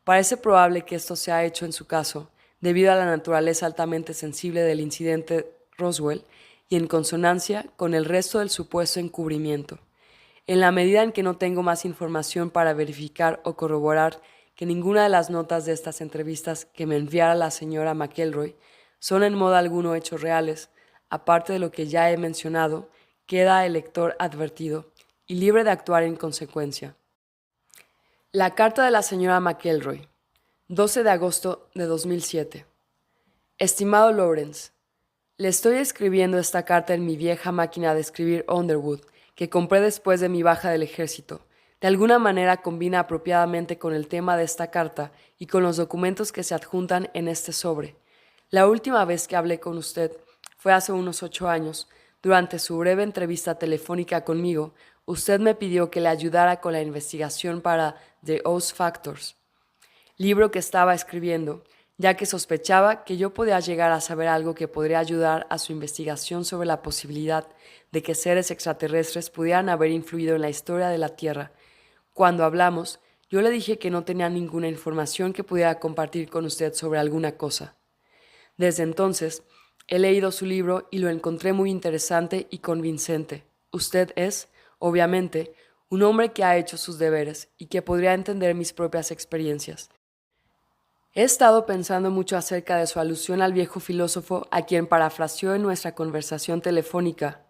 Parece probable que esto se haya hecho en su caso, debido a la naturaleza altamente sensible del incidente Roswell y en consonancia con el resto del supuesto encubrimiento. En la medida en que no tengo más información para verificar o corroborar que ninguna de las notas de estas entrevistas que me enviara la señora McElroy son en modo alguno hechos reales, aparte de lo que ya he mencionado, queda el lector advertido y libre de actuar en consecuencia. La carta de la señora McElroy, 12 de agosto de 2007. Estimado Lawrence, le estoy escribiendo esta carta en mi vieja máquina de escribir Underwood, que compré después de mi baja del ejército. De alguna manera combina apropiadamente con el tema de esta carta y con los documentos que se adjuntan en este sobre. La última vez que hablé con usted fue hace unos 8 años. Durante su breve entrevista telefónica conmigo, usted me pidió que le ayudara con la investigación para The Oz Factors, libro que estaba escribiendo, ya que sospechaba que yo podía llegar a saber algo que podría ayudar a su investigación sobre la posibilidad de que seres extraterrestres pudieran haber influido en la historia de la Tierra. Cuando hablamos, yo le dije que no tenía ninguna información que pudiera compartir con usted sobre alguna cosa. Desde entonces, he leído su libro y lo encontré muy interesante y convincente. Usted es, obviamente, un hombre que ha hecho sus deberes y que podría entender mis propias experiencias. He estado pensando mucho acerca de su alusión al viejo filósofo a quien parafraseó en nuestra conversación telefónica.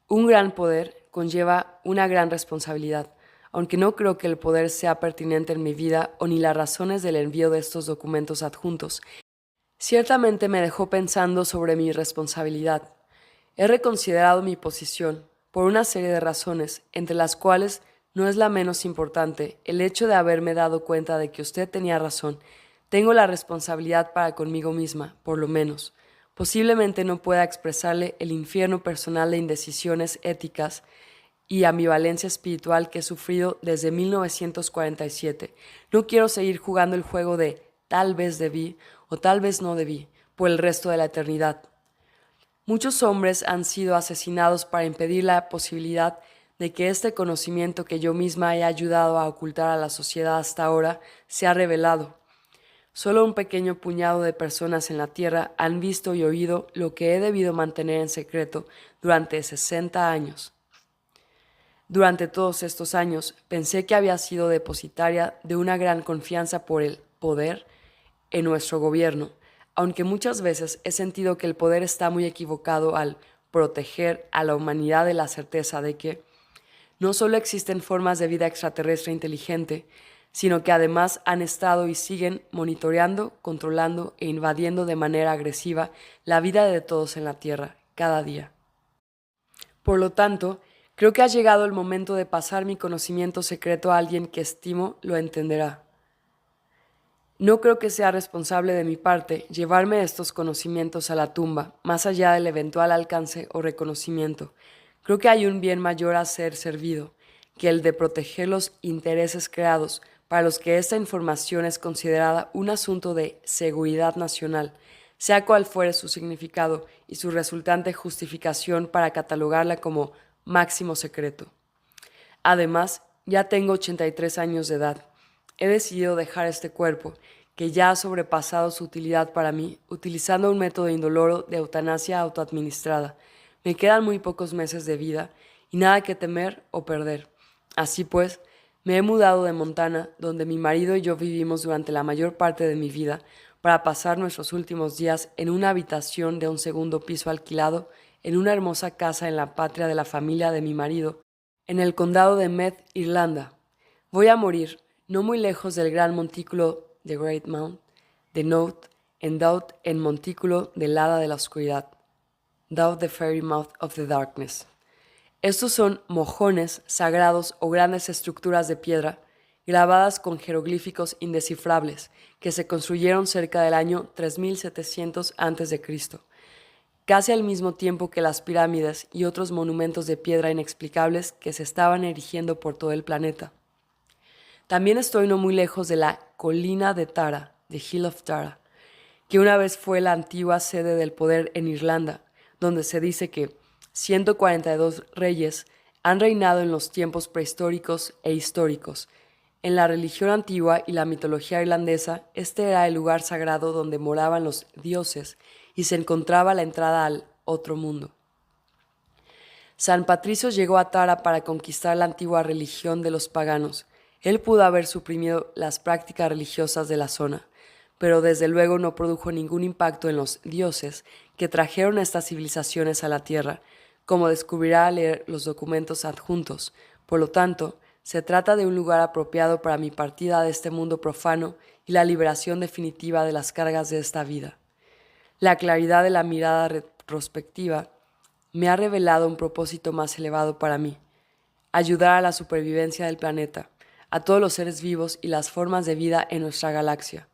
Un gran poder conlleva una gran responsabilidad, aunque no creo que el poder sea pertinente en mi vida o ni las razones del envío de estos documentos adjuntos. Ciertamente me dejó pensando sobre mi responsabilidad. He reconsiderado mi posición. por una serie de razones, entre las cuales no es la menos importante el hecho de haberme dado cuenta de que usted tenía razón. Tengo la responsabilidad para conmigo misma, por lo menos. Posiblemente no pueda expresarle el infierno personal de indecisiones éticas y ambivalencia espiritual que he sufrido desde 1947. No quiero seguir jugando el juego de tal vez debí o tal vez no debí por el resto de la eternidad. Muchos hombres han sido asesinados para impedir la posibilidad de que este conocimiento que yo misma he ayudado a ocultar a la sociedad hasta ahora sea revelado. Solo un pequeño puñado de personas en la Tierra han visto y oído lo que he debido mantener en secreto durante 60 años. Durante todos estos años pensé que había sido depositaria de una gran confianza por el poder en nuestro gobierno, aunque muchas veces he sentido que el poder está muy equivocado al proteger a la humanidad de la certeza de que no solo existen formas de vida extraterrestre inteligente, sino que además han estado y siguen monitoreando, controlando e invadiendo de manera agresiva la vida de todos en la Tierra, cada día. Por lo tanto, creo que ha llegado el momento de pasar mi conocimiento secreto a alguien que estimo lo entenderá. No creo que sea responsable de mi parte llevarme estos conocimientos a la tumba, más allá del eventual alcance o reconocimiento. Creo que hay un bien mayor a ser servido, que el de proteger los intereses creados para los que esta información es considerada un asunto de seguridad nacional, sea cual fuere su significado y su resultante justificación para catalogarla como máximo secreto. Además, ya tengo 83 años de edad. He decidido dejar este cuerpo, que ya ha sobrepasado su utilidad para mí, utilizando un método indoloro de eutanasia autoadministrada. Me quedan muy pocos meses de vida y nada que temer o perder. Así pues, me he mudado de Montana, donde mi marido y yo vivimos durante la mayor parte de mi vida, para pasar nuestros últimos días en una habitación de un segundo piso alquilado en una hermosa casa en la patria de la familia de mi marido, en el condado de Meath, Irlanda. Voy a morir, no muy lejos del gran montículo de Great Mount, de Note, en Doubt, en montículo del hada de la oscuridad. Doubt the fairy mouth of the darkness. Estos son mojones sagrados o grandes estructuras de piedra, grabadas con jeroglíficos indescifrables, que se construyeron cerca del año 3700 a.C., casi al mismo tiempo que las pirámides y otros monumentos de piedra inexplicables que se estaban erigiendo por todo el planeta. También estoy no muy lejos de la colina de Tara, de Hill of Tara, que una vez fue la antigua sede del poder en Irlanda, donde se dice que 142 reyes han reinado en los tiempos prehistóricos e históricos. En la religión antigua y la mitología irlandesa, este era el lugar sagrado donde moraban los dioses y se encontraba la entrada al otro mundo. San Patricio llegó a Tara para conquistar la antigua religión de los paganos. Él pudo haber suprimido las prácticas religiosas de la zona, pero desde luego no produjo ningún impacto en los dioses que trajeron estas civilizaciones a la tierra, como descubrirá al leer los documentos adjuntos. Por lo tanto, se trata de un lugar apropiado para mi partida de este mundo profano y la liberación definitiva de las cargas de esta vida. La claridad de la mirada retrospectiva me ha revelado un propósito más elevado para mí: ayudar a la supervivencia del planeta, a todos los seres vivos y las formas de vida en nuestra galaxia.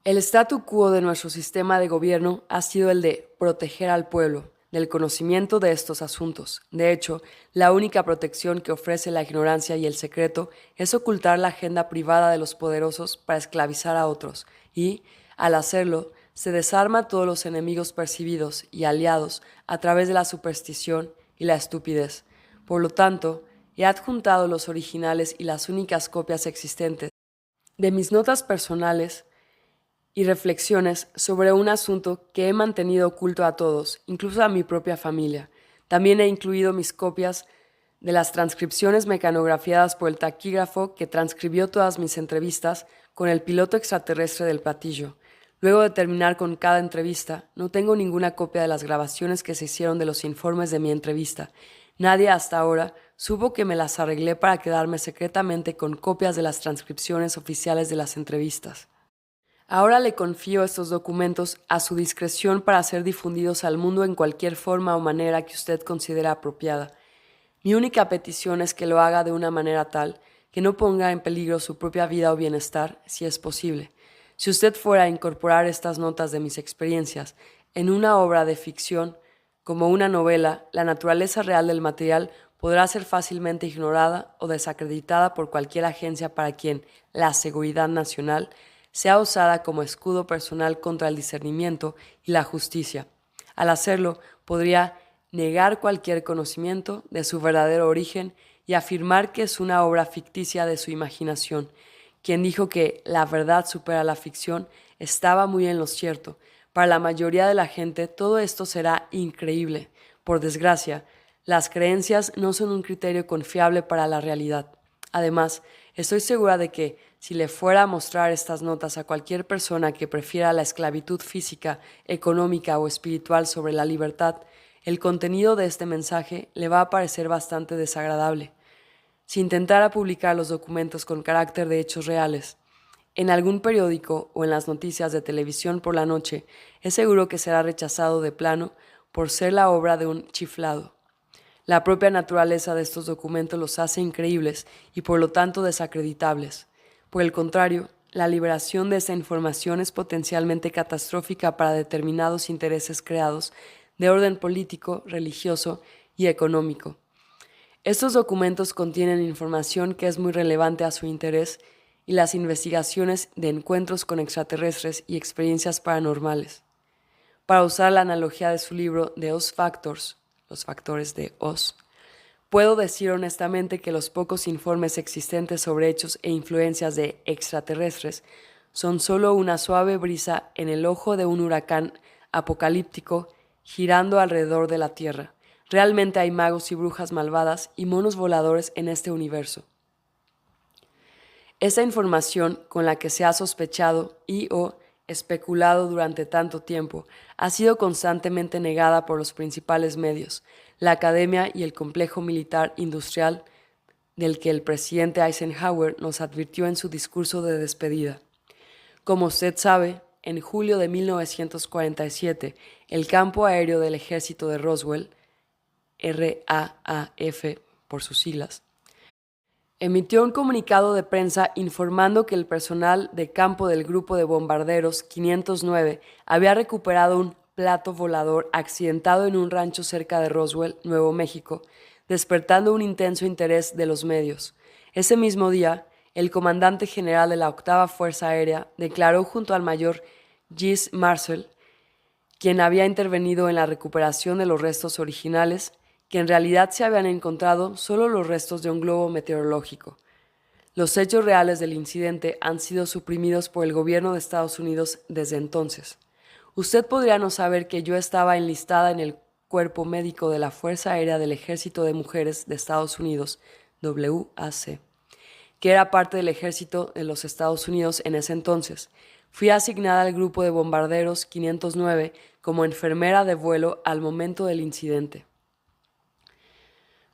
El statu quo de nuestro sistema de gobierno ha sido el de proteger al pueblo del conocimiento de estos asuntos. De hecho, la única protección que ofrece la ignorancia y el secreto es ocultar la agenda privada de los poderosos para esclavizar a otros y, al hacerlo, se desarma a todos los enemigos percibidos y aliados a través de la superstición y la estupidez. Por lo tanto, he adjuntado los originales y las únicas copias existentes de mis notas personales y reflexiones sobre un asunto que he mantenido oculto a todos, incluso a mi propia familia. También he incluido mis copias de las transcripciones mecanografiadas por el taquígrafo que transcribió todas mis entrevistas con el piloto extraterrestre del platillo. Luego de terminar con cada entrevista, no tengo ninguna copia de las grabaciones que se hicieron de los informes de mi entrevista. Nadie hasta ahora supo que me las arreglé para quedarme secretamente con copias de las transcripciones oficiales de las entrevistas. Ahora le confío estos documentos a su discreción para ser difundidos al mundo en cualquier forma o manera que usted considere apropiada. Mi única petición es que lo haga de una manera tal que no ponga en peligro su propia vida o bienestar, si es posible. Si usted fuera a incorporar estas notas de mis experiencias en una obra de ficción, como una novela, la naturaleza real del material podrá ser fácilmente ignorada o desacreditada por cualquier agencia para quien la seguridad nacional sea usada como escudo personal contra el discernimiento y la justicia. Al hacerlo, podría negar cualquier conocimiento de su verdadero origen y afirmar que es una obra ficticia de su imaginación. Quien dijo que la verdad supera la ficción estaba muy en lo cierto. Para la mayoría de la gente todo esto será increíble. Por desgracia, las creencias no son un criterio confiable para la realidad. Además, estoy segura de que si le fuera a mostrar estas notas a cualquier persona que prefiera la esclavitud física, económica o espiritual sobre la libertad, el contenido de este mensaje le va a parecer bastante desagradable. Si intentara publicar los documentos con carácter de hechos reales en algún periódico o en las noticias de televisión por la noche, es seguro que será rechazado de plano por ser la obra de un chiflado. La propia naturaleza de estos documentos los hace increíbles y por lo tanto desacreditables. Por el contrario, la liberación de esa información es potencialmente catastrófica para determinados intereses creados de orden político, religioso y económico. Estos documentos contienen información que es muy relevante a su interés y las investigaciones de encuentros con extraterrestres y experiencias paranormales. Para usar la analogía de su libro The Oz Factors, los factores de Oz, puedo decir honestamente que los pocos informes existentes sobre hechos e influencias de extraterrestres son solo una suave brisa en el ojo de un huracán apocalíptico girando alrededor de la Tierra. Realmente hay magos y brujas malvadas y monos voladores en este universo. Esa información con la que se ha sospechado y o especulado durante tanto tiempo ha sido constantemente negada por los principales medios, la academia y el complejo militar industrial del que el presidente Eisenhower nos advirtió en su discurso de despedida. Como usted sabe, en julio de 1947, el campo aéreo del ejército de Roswell, RAAF por sus siglas, emitió un comunicado de prensa informando que el personal de campo del grupo de bombarderos 509 había recuperado un plato volador accidentado en un rancho cerca de Roswell, Nuevo México, despertando un intenso interés de los medios. Ese mismo día, el comandante general de la Octava Fuerza Aérea declaró junto al mayor Gis Marcel, quien había intervenido en la recuperación de los restos originales, que en realidad se habían encontrado solo los restos de un globo meteorológico. Los hechos reales del incidente han sido suprimidos por el gobierno de Estados Unidos desde entonces. Usted podría no saber que yo estaba enlistada en el Cuerpo Médico de la Fuerza Aérea del Ejército de Mujeres de Estados Unidos, WAC, que era parte del ejército de los Estados Unidos en ese entonces. Fui asignada al grupo de bombarderos 509 como enfermera de vuelo al momento del incidente.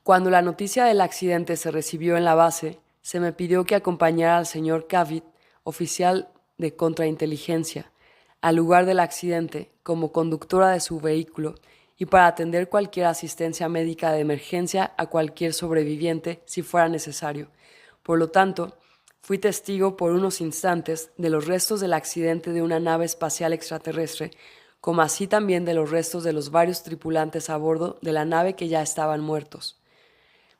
Cuando la noticia del accidente se recibió en la base, se me pidió que acompañara al señor Cavett, oficial de contrainteligencia, al lugar del accidente como conductora de su vehículo y para atender cualquier asistencia médica de emergencia a cualquier sobreviviente si fuera necesario. Por lo tanto, fui testigo por unos instantes de los restos del accidente de una nave espacial extraterrestre, como así también de los restos de los varios tripulantes a bordo de la nave que ya estaban muertos.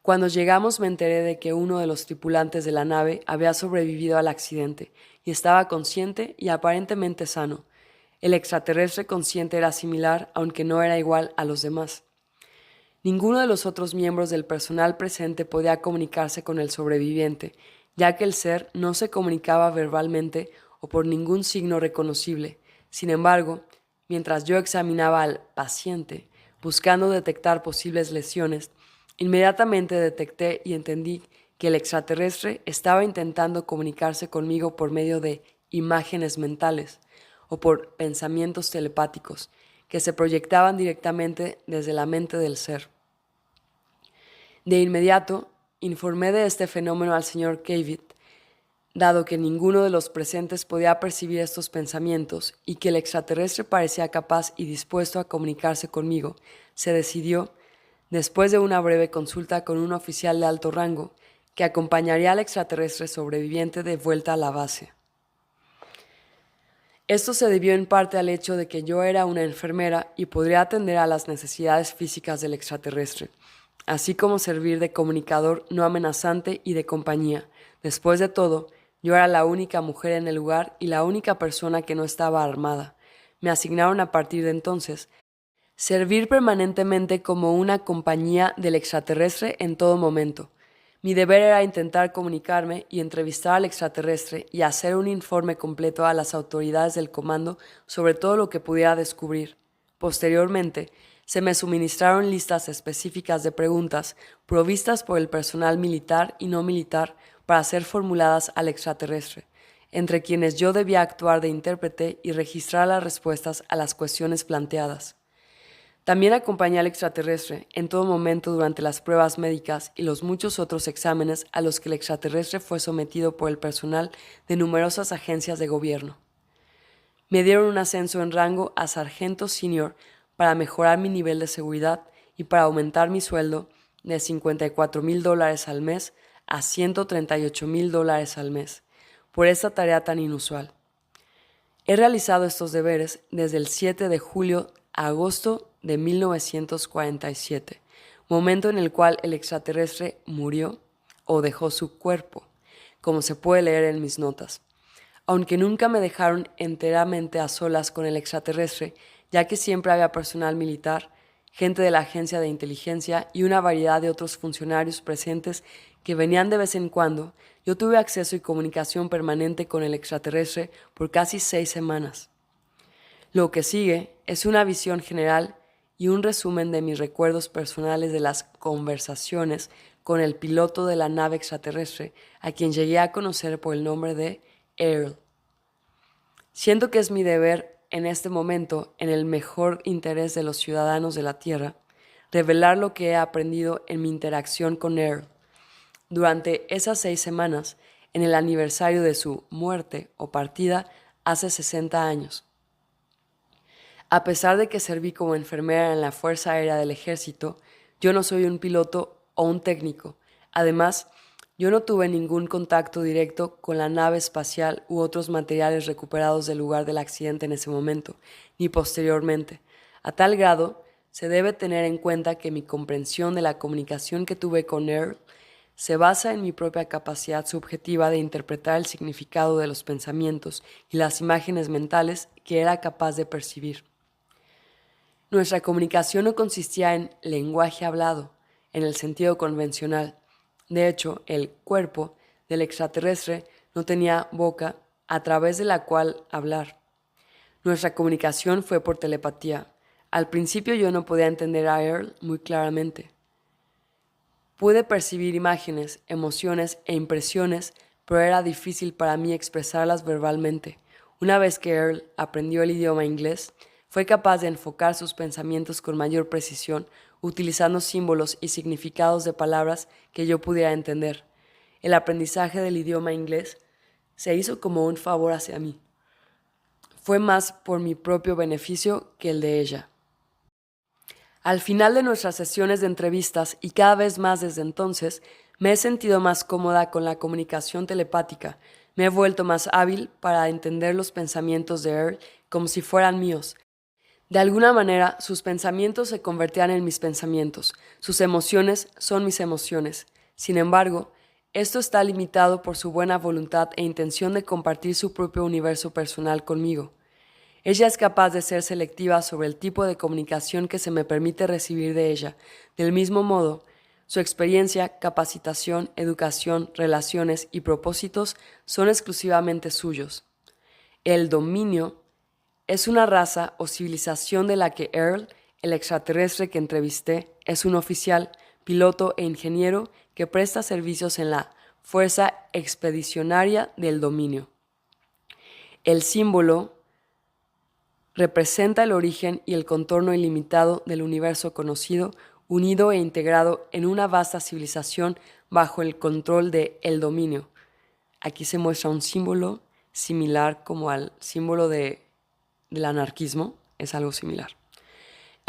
Cuando llegamos me enteré de que uno de los tripulantes de la nave había sobrevivido al accidente y estaba consciente y aparentemente sano. El extraterrestre consciente era similar, aunque no era igual a los demás. Ninguno de los otros miembros del personal presente podía comunicarse con el sobreviviente, ya que el ser no se comunicaba verbalmente o por ningún signo reconocible. Sin embargo, mientras yo examinaba al paciente, buscando detectar posibles lesiones, inmediatamente detecté y entendí que el extraterrestre estaba intentando comunicarse conmigo por medio de imágenes mentales o por pensamientos telepáticos que se proyectaban directamente desde la mente del ser. De inmediato, informé de este fenómeno al señor Cavett, dado que ninguno de los presentes podía percibir estos pensamientos y que el extraterrestre parecía capaz y dispuesto a comunicarse conmigo. Se decidió después de una breve consulta con un oficial de alto rango que acompañaría al extraterrestre sobreviviente de vuelta a la base. Esto se debió en parte al hecho de que yo era una enfermera y podría atender a las necesidades físicas del extraterrestre, así como servir de comunicador no amenazante y de compañía. Después de todo, yo era la única mujer en el lugar y la única persona que no estaba armada. Me asignaron a partir de entonces servir permanentemente como una compañía del extraterrestre en todo momento. Mi deber era intentar comunicarme y entrevistar al extraterrestre y hacer un informe completo a las autoridades del comando sobre todo lo que pudiera descubrir. Posteriormente, se me suministraron listas específicas de preguntas provistas por el personal militar y no militar para ser formuladas al extraterrestre, entre quienes yo debía actuar de intérprete y registrar las respuestas a las cuestiones planteadas. También acompañé al extraterrestre en todo momento durante las pruebas médicas y los muchos otros exámenes a los que el extraterrestre fue sometido por el personal de numerosas agencias de gobierno. Me dieron un ascenso en rango a sargento senior para mejorar mi nivel de seguridad y para aumentar mi sueldo de $54,000 al mes a $138,000 al mes por esta tarea tan inusual. He realizado estos deberes desde el 7 de julio a agosto de 1947, momento en el cual el extraterrestre murió o dejó su cuerpo, como se puede leer en mis notas. Aunque nunca me dejaron enteramente a solas con el extraterrestre, ya que siempre había personal militar, gente de la agencia de inteligencia y una variedad de otros funcionarios presentes que venían de vez en cuando, yo tuve acceso y comunicación permanente con el extraterrestre por casi 6 semanas. Lo que sigue es una visión general y un resumen de mis recuerdos personales de las conversaciones con el piloto de la nave extraterrestre, a quien llegué a conocer por el nombre de Earl. Siento que es mi deber en este momento, en el mejor interés de los ciudadanos de la Tierra, revelar lo que he aprendido en mi interacción con Earl. Durante esas 6 semanas, en el aniversario de su muerte o partida hace 60 años. A pesar de que serví como enfermera en la Fuerza Aérea del Ejército, yo no soy un piloto o un técnico. Además, yo no tuve ningún contacto directo con la nave espacial u otros materiales recuperados del lugar del accidente en ese momento, ni posteriormente. A tal grado, se debe tener en cuenta que mi comprensión de la comunicación que tuve con Earl se basa en mi propia capacidad subjetiva de interpretar el significado de los pensamientos y las imágenes mentales que era capaz de percibir. Nuestra comunicación no consistía en lenguaje hablado, en el sentido convencional. De hecho, el cuerpo del extraterrestre no tenía boca a través de la cual hablar. Nuestra comunicación fue por telepatía. Al principio yo no podía entender a Earl muy claramente. Pude percibir imágenes, emociones e impresiones, pero era difícil para mí expresarlas verbalmente. Una vez que Earl aprendió el idioma inglés, fue capaz de enfocar sus pensamientos con mayor precisión, utilizando símbolos y significados de palabras que yo pudiera entender. El aprendizaje del idioma inglés se hizo como un favor hacia mí. Fue más por mi propio beneficio que el de ella. Al final de nuestras sesiones de entrevistas y cada vez más desde entonces, me he sentido más cómoda con la comunicación telepática. Me he vuelto más hábil para entender los pensamientos de Earl como si fueran míos. De alguna manera, sus pensamientos se convertían en mis pensamientos, sus emociones son mis emociones. Sin embargo, esto está limitado por su buena voluntad e intención de compartir su propio universo personal conmigo. Ella es capaz de ser selectiva sobre el tipo de comunicación que se me permite recibir de ella. Del mismo modo, su experiencia, capacitación, educación, relaciones y propósitos son exclusivamente suyos. El dominio es una raza o civilización de la que Earl, el extraterrestre que entrevisté, es un oficial, piloto e ingeniero que presta servicios en la Fuerza Expedicionaria del Dominio. El símbolo representa el origen y el contorno ilimitado del universo conocido, unido e integrado en una vasta civilización bajo el control de el dominio. Aquí se muestra un símbolo similar como al símbolo del anarquismo, es algo similar.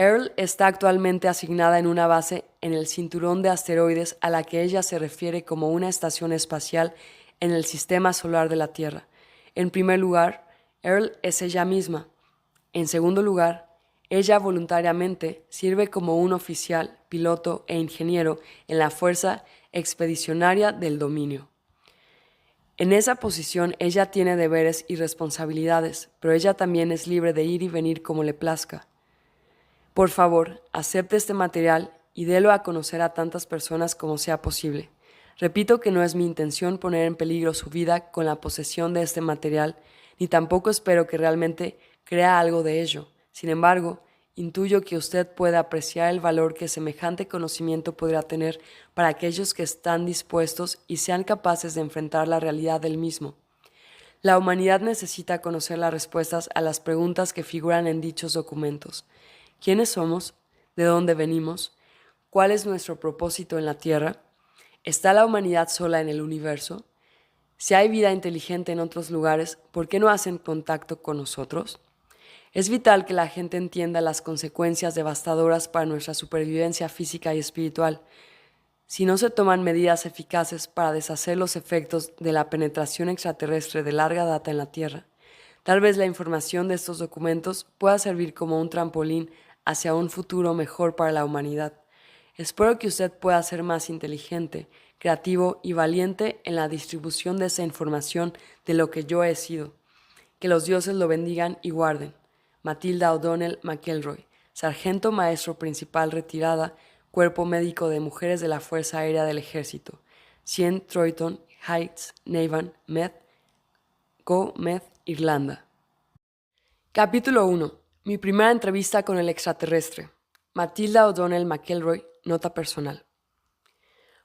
Earl está actualmente asignada en una base en el cinturón de asteroides a la que ella se refiere como una estación espacial en el sistema solar de la Tierra. En primer lugar, Earl es ella misma. En segundo lugar, ella voluntariamente sirve como un oficial, piloto e ingeniero en la Fuerza Expedicionaria del Dominio. En esa posición ella tiene deberes y responsabilidades, pero ella también es libre de ir y venir como le plazca. Por favor, acepte este material y délo a conocer a tantas personas como sea posible. Repito que no es mi intención poner en peligro su vida con la posesión de este material, ni tampoco espero que realmente crea algo de ello. Sin embargo, intuyo que usted puede apreciar el valor que semejante conocimiento podrá tener para aquellos que están dispuestos y sean capaces de enfrentar la realidad del mismo. La humanidad necesita conocer las respuestas a las preguntas que figuran en dichos documentos. ¿Quiénes somos? ¿De dónde venimos? ¿Cuál es nuestro propósito en la Tierra? ¿Está la humanidad sola en el universo? Si hay vida inteligente en otros lugares, ¿por qué no hacen contacto con nosotros? Es vital que la gente entienda las consecuencias devastadoras para nuestra supervivencia física y espiritual. Si no se toman medidas eficaces para deshacer los efectos de la penetración extraterrestre de larga data en la Tierra, tal vez la información de estos documentos pueda servir como un trampolín hacia un futuro mejor para la humanidad. Espero que usted pueda ser más inteligente, creativo y valiente en la distribución de esa información de lo que yo he sido. Que los dioses lo bendigan y guarden. Matilda O'Donnell McElroy, Sargento Maestro Principal retirada, Cuerpo Médico de Mujeres de la Fuerza Aérea del Ejército, 100 Troyton Heights, Navan, Med, Co. Med, Irlanda. Capítulo 1. Mi primera entrevista con el extraterrestre. Matilda O'Donnell McElroy, nota personal.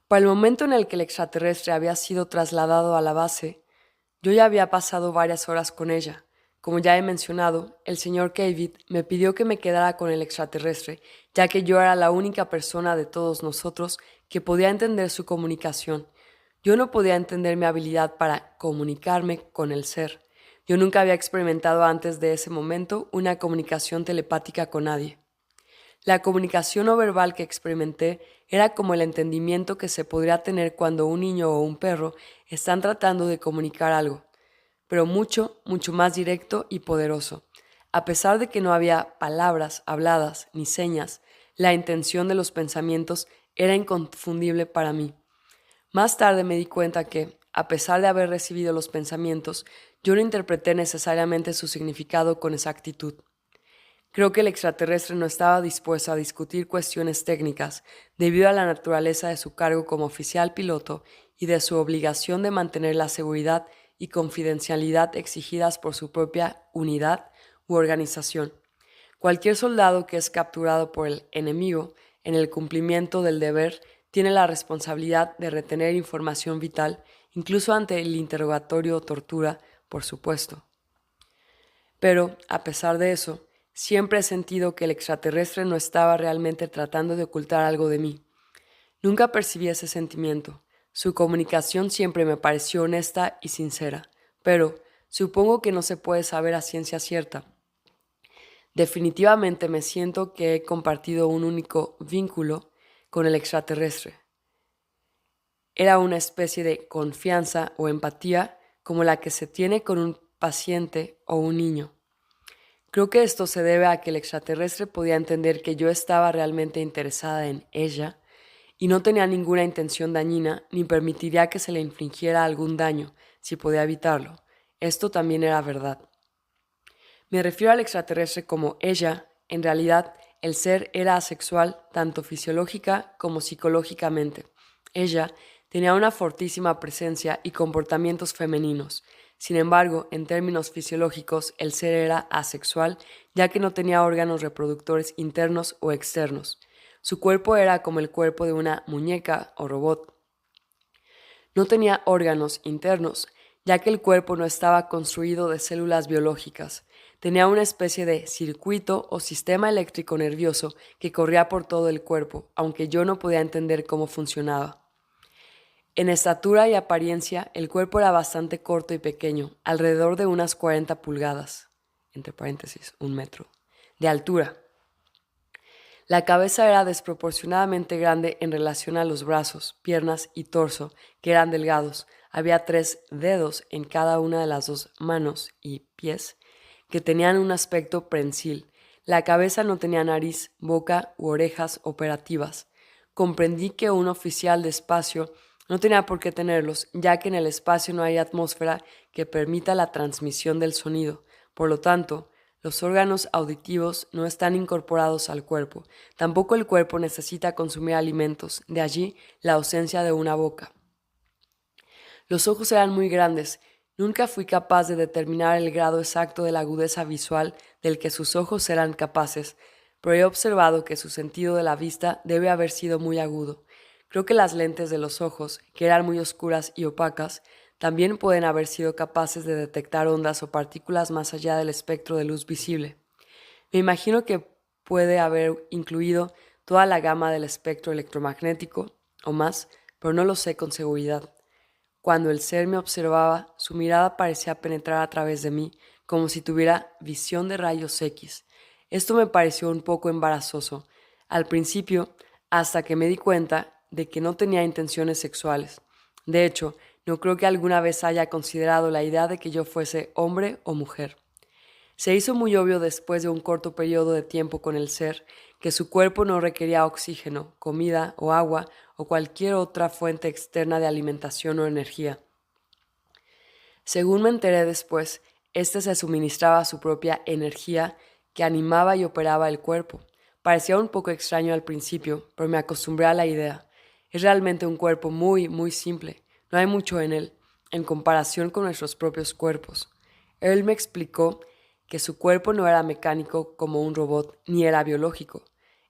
Para el momento en el que el extraterrestre había sido trasladado a la base, yo ya había pasado varias horas con ella. Como ya he mencionado, el señor Cavett me pidió que me quedara con el extraterrestre, ya que yo era la única persona de todos nosotros que podía entender su comunicación. Yo no podía entender mi habilidad para comunicarme con el ser. Yo nunca había experimentado antes de ese momento una comunicación telepática con nadie. La comunicación no verbal que experimenté era como el entendimiento que se podría tener cuando un niño o un perro están tratando de comunicar algo, pero mucho, mucho más directo y poderoso. A pesar de que no había palabras habladas ni señas, la intención de los pensamientos era inconfundible para mí. Más tarde me di cuenta que, a pesar de haber recibido los pensamientos, yo no interpreté necesariamente su significado con exactitud. Creo que el extraterrestre no estaba dispuesto a discutir cuestiones técnicas debido a la naturaleza de su cargo como oficial piloto y de su obligación de mantener la seguridad y confidencialidad exigidas por su propia unidad u organización. Cualquier soldado que es capturado por el enemigo en el cumplimiento del deber tiene la responsabilidad de retener información vital, incluso ante el interrogatorio o tortura, por supuesto. Pero, a pesar de eso, siempre he sentido que el extraterrestre no estaba realmente tratando de ocultar algo de mí. Nunca percibí ese sentimiento. Su comunicación siempre me pareció honesta y sincera, pero supongo que no se puede saber a ciencia cierta. Definitivamente me siento que he compartido un único vínculo con el extraterrestre. Era una especie de confianza o empatía como la que se tiene con un paciente o un niño. Creo que esto se debe a que el extraterrestre podía entender que yo estaba realmente interesada en ella y no tenía ninguna intención dañina ni permitiría que se le infligiera algún daño si podía evitarlo. Esto también era verdad. Me refiero al extraterrestre como ella. En realidad, el ser era asexual tanto fisiológica como psicológicamente. Ella tenía una fortísima presencia y comportamientos femeninos. Sin embargo, en términos fisiológicos, el ser era asexual, ya que no tenía órganos reproductores internos o externos. Su cuerpo era como el cuerpo de una muñeca o robot. No tenía órganos internos, ya que el cuerpo no estaba construido de células biológicas. Tenía una especie de circuito o sistema eléctrico nervioso que corría por todo el cuerpo, aunque yo no podía entender cómo funcionaba. En estatura y apariencia, el cuerpo era bastante corto y pequeño, alrededor de unas 40 pulgadas, entre paréntesis, 1 metro, de altura. La cabeza era desproporcionadamente grande en relación a los brazos, piernas y torso, que eran delgados. Había 3 dedos en cada una de las 2 manos y pies, que tenían un aspecto prensil. La cabeza no tenía nariz, boca u orejas operativas. Comprendí que un oficial de espacio no tenía por qué tenerlos, ya que en el espacio no hay atmósfera que permita la transmisión del sonido. Por lo tanto, los órganos auditivos no están incorporados al cuerpo. Tampoco el cuerpo necesita consumir alimentos, de allí la ausencia de una boca. Los ojos eran muy grandes. Nunca fui capaz de determinar el grado exacto de la agudeza visual del que sus ojos eran capaces, pero he observado que su sentido de la vista debe haber sido muy agudo. Creo que las lentes de los ojos, que eran muy oscuras y opacas, también pueden haber sido capaces de detectar ondas o partículas más allá del espectro de luz visible. Me imagino que puede haber incluido toda la gama del espectro electromagnético o más, pero no lo sé con seguridad. Cuando el ser me observaba, su mirada parecía penetrar a través de mí, como si tuviera visión de rayos X. Esto me pareció un poco embarazoso, al principio, hasta que me di cuenta de que no tenía intenciones sexuales. De hecho, no creo que alguna vez haya considerado la idea de que yo fuese hombre o mujer. Se hizo muy obvio después de un corto periodo de tiempo con el ser que su cuerpo no requería oxígeno, comida o agua o cualquier otra fuente externa de alimentación o energía. Según me enteré después, éste se suministraba su propia energía que animaba y operaba el cuerpo. Parecía un poco extraño al principio, pero me acostumbré a la idea. Es realmente un cuerpo muy, muy simple. No hay mucho en él, en comparación con nuestros propios cuerpos. Él me explicó que su cuerpo no era mecánico como un robot, ni era biológico.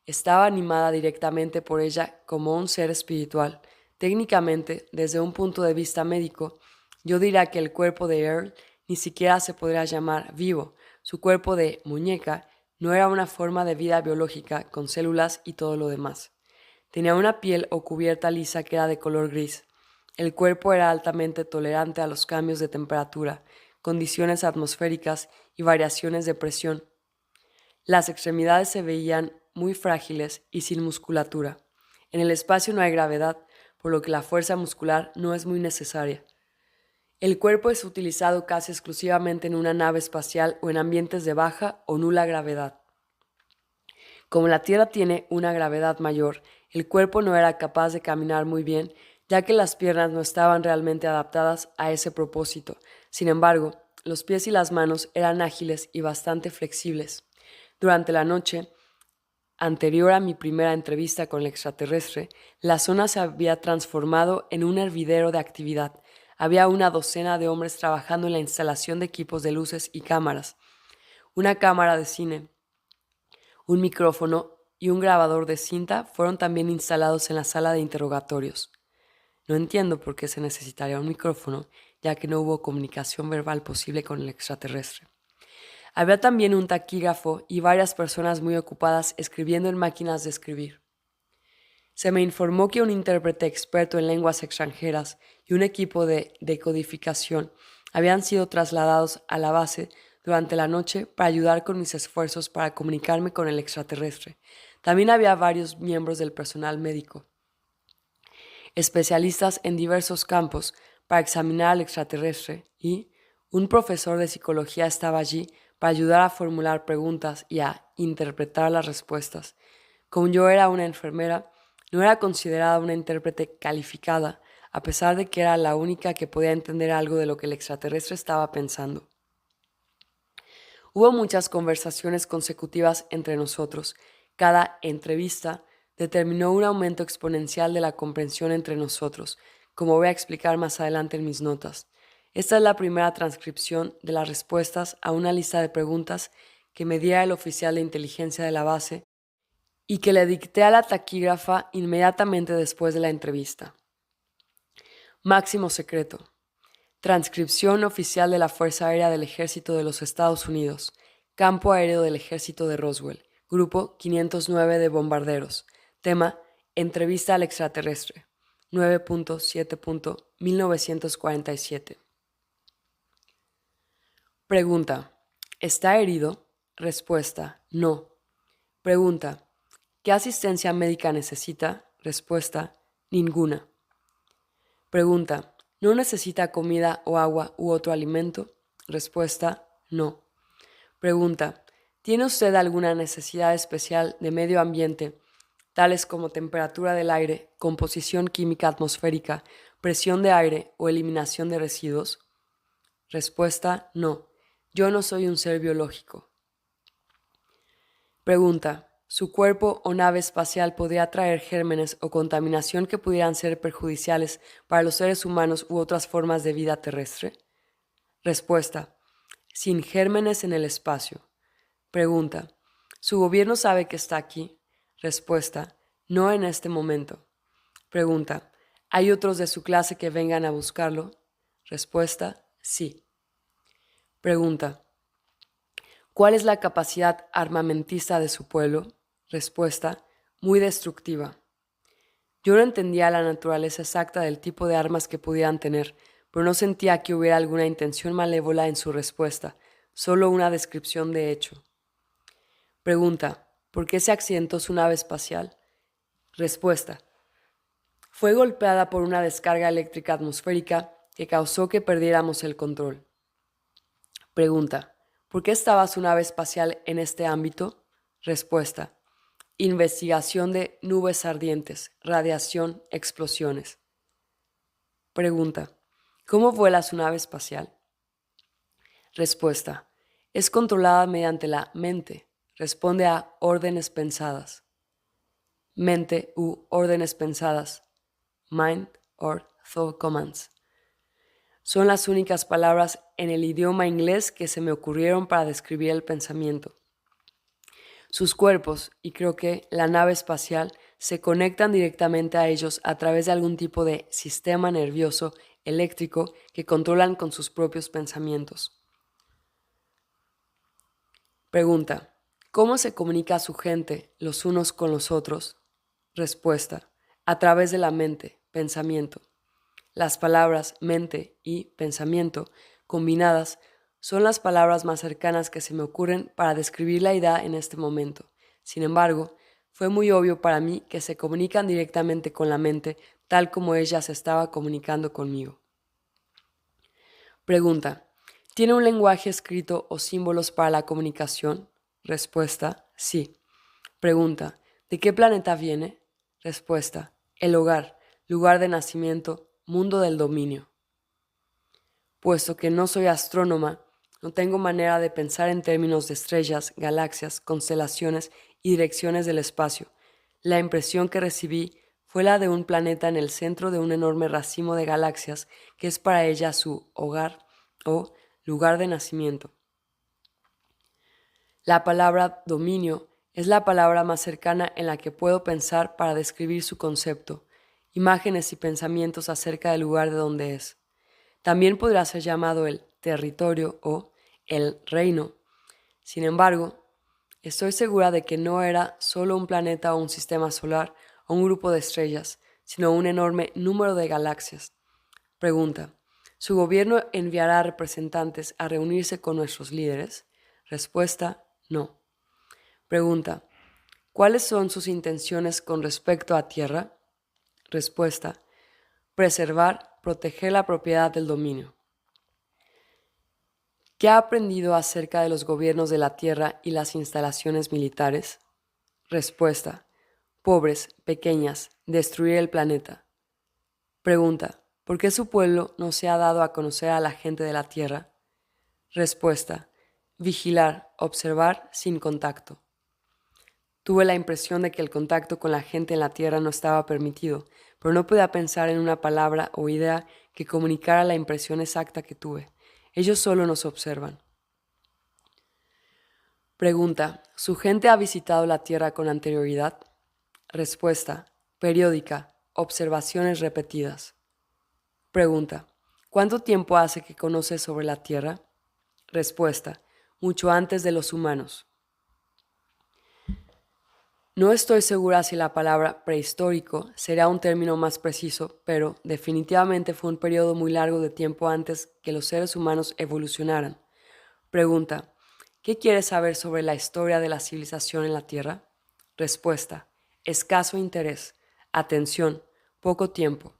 Estaba animada directamente por ella como un ser espiritual. Técnicamente, desde un punto de vista médico, yo diría que el cuerpo de Earl ni siquiera se podría llamar vivo. Su cuerpo de muñeca no era una forma de vida biológica con células y todo lo demás. Tenía una piel o cubierta lisa que era de color gris. El cuerpo era altamente tolerante a los cambios de temperatura, condiciones atmosféricas y variaciones de presión. Las extremidades se veían muy frágiles y sin musculatura. En el espacio no hay gravedad, por lo que la fuerza muscular no es muy necesaria. El cuerpo es utilizado casi exclusivamente en una nave espacial o en ambientes de baja o nula gravedad. Como la Tierra tiene una gravedad mayor, el cuerpo no era capaz de caminar muy bien, ya que las piernas no estaban realmente adaptadas a ese propósito. Sin embargo, los pies y las manos eran ágiles y bastante flexibles. Durante la noche anterior a mi primera entrevista con el extraterrestre, la zona se había transformado en un hervidero de actividad. Había una docena de hombres trabajando en la instalación de equipos de luces y cámaras, una cámara de cine, un micrófono y un grabador de cinta fueron también instalados en la sala de interrogatorios. No entiendo por qué se necesitaría un micrófono, ya que no hubo comunicación verbal posible con el extraterrestre. Había también un taquígrafo y varias personas muy ocupadas escribiendo en máquinas de escribir. Se me informó que un intérprete experto en lenguas extranjeras y un equipo de decodificación habían sido trasladados a la base durante la noche para ayudar con mis esfuerzos para comunicarme con el extraterrestre. También había varios miembros del personal médico, especialistas en diversos campos, para examinar al extraterrestre y un profesor de psicología estaba allí para ayudar a formular preguntas y a interpretar las respuestas. Como yo era una enfermera, no era considerada una intérprete calificada, a pesar de que era la única que podía entender algo de lo que el extraterrestre estaba pensando. Hubo muchas conversaciones consecutivas entre nosotros. Cada entrevista determinó un aumento exponencial de la comprensión entre nosotros, como voy a explicar más adelante en mis notas. Esta es la primera transcripción de las respuestas a una lista de preguntas que me diera el oficial de inteligencia de la base y que le dicté a la taquígrafa inmediatamente después de la entrevista. Máximo secreto. Transcripción oficial de la Fuerza Aérea del Ejército de los Estados Unidos. Campo Aéreo del Ejército de Roswell. Grupo 509 de bombarderos. Tema: entrevista al extraterrestre. 9.7.1947. Pregunta: ¿está herido? Respuesta: no. Pregunta: ¿Qué asistencia médica necesita? Respuesta: ninguna. Pregunta: ¿no necesita comida o agua u otro alimento? Respuesta: no. Pregunta: ¿tiene usted alguna necesidad especial de medio ambiente, tales como temperatura del aire, composición química atmosférica, presión de aire o eliminación de residuos? Respuesta: no. Yo no soy un ser biológico. Pregunta: ¿su cuerpo o nave espacial podría traer gérmenes o contaminación que pudieran ser perjudiciales para los seres humanos u otras formas de vida terrestre? Respuesta: sin gérmenes en el espacio. Pregunta: ¿su gobierno sabe que está aquí? Respuesta: no en este momento. Pregunta: ¿hay otros de su clase que vengan a buscarlo? Respuesta: sí. Pregunta: ¿cuál es la capacidad armamentista de su pueblo? Respuesta: muy destructiva. Yo no entendía la naturaleza exacta del tipo de armas que pudieran tener, pero no sentía que hubiera alguna intención malévola en su respuesta, solo una descripción de hecho. Pregunta: ¿por qué se accidentó su nave espacial? Respuesta: fue golpeada por una descarga eléctrica atmosférica que causó que perdiéramos el control. Pregunta: ¿por qué estaba su nave espacial en este ámbito? Respuesta: investigación de nubes ardientes, radiación, explosiones. Pregunta: ¿cómo vuela su nave espacial? Respuesta: es controlada mediante la mente. Responde a órdenes pensadas. Mente u órdenes pensadas. Mind or thought commands. Son las únicas palabras en el idioma inglés que se me ocurrieron para describir el pensamiento. Sus cuerpos, y creo que la nave espacial, se conectan directamente a ellos a través de algún tipo de sistema nervioso eléctrico que controlan con sus propios pensamientos. Pregunta: ¿cómo se comunica su gente los unos con los otros? Respuesta: a través de la mente, pensamiento. Las palabras mente y pensamiento combinadas son las palabras más cercanas que se me ocurren para describir la idea en este momento. Sin embargo, fue muy obvio para mí que se comunican directamente con la mente, tal como ella se estaba comunicando conmigo. Pregunta: ¿tiene un lenguaje escrito o símbolos para la comunicación? Respuesta: sí. Pregunta: ¿de qué planeta viene? Respuesta: el hogar, lugar de nacimiento, mundo del dominio. Puesto que no soy astrónoma, no tengo manera de pensar en términos de estrellas, galaxias, constelaciones y direcciones del espacio. La impresión que recibí fue la de un planeta en el centro de un enorme racimo de galaxias que es para ella su hogar o lugar de nacimiento. La palabra dominio es la palabra más cercana en la que puedo pensar para describir su concepto, imágenes y pensamientos acerca del lugar de donde es. También podrá ser llamado el territorio o el reino. Sin embargo, estoy segura de que no era solo un planeta o un sistema solar o un grupo de estrellas, sino un enorme número de galaxias. Pregunta: ¿su gobierno enviará representantes a reunirse con nuestros líderes? Respuesta: no. Pregunta: ¿cuáles son sus intenciones con respecto a Tierra? Respuesta: preservar, proteger la propiedad del dominio. ¿Qué ha aprendido acerca de los gobiernos de la Tierra y las instalaciones militares? Respuesta: pobres, pequeñas, destruir el planeta. Pregunta: ¿por qué su pueblo no se ha dado a conocer a la gente de la Tierra? Respuesta: vigilar, observar sin contacto. Tuve la impresión de que el contacto con la gente en la Tierra no estaba permitido, pero no podía pensar en una palabra o idea que comunicara la impresión exacta que tuve. Ellos solo nos observan. Pregunta: ¿su gente ha visitado la Tierra con anterioridad? Respuesta: periódica, observaciones repetidas. Pregunta: ¿cuánto tiempo hace que conoce sobre la Tierra? Respuesta: mucho antes de los humanos. No estoy segura si la palabra prehistórico será un término más preciso, pero definitivamente fue un periodo muy largo de tiempo antes que los seres humanos evolucionaran. Pregunta: ¿qué quieres saber sobre la historia de la civilización en la Tierra? Respuesta: escaso interés, atención, poco tiempo.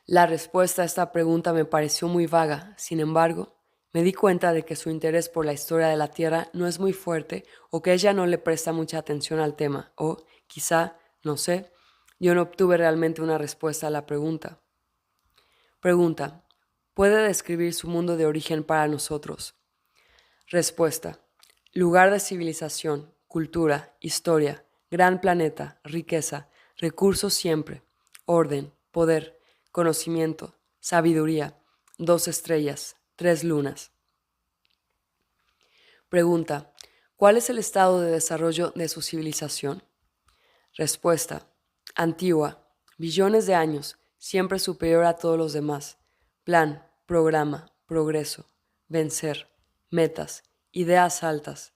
La respuesta a esta pregunta me pareció muy vaga, sin embargo, me di cuenta de que su interés por la historia de la Tierra no es muy fuerte o que ella no le presta mucha atención al tema, o quizá, no sé, yo no obtuve realmente una respuesta a la pregunta. Pregunta: ¿puede describir su mundo de origen para nosotros? Respuesta: lugar de civilización, cultura, historia, gran planeta, riqueza, recursos siempre, orden, poder, conocimiento, sabiduría, 2 estrellas, 3 lunas. Pregunta: ¿cuál es el estado de desarrollo de su civilización? Respuesta: antigua, billones de años, siempre superior a todos los demás. Plan, programa, progreso, vencer, metas, ideas altas.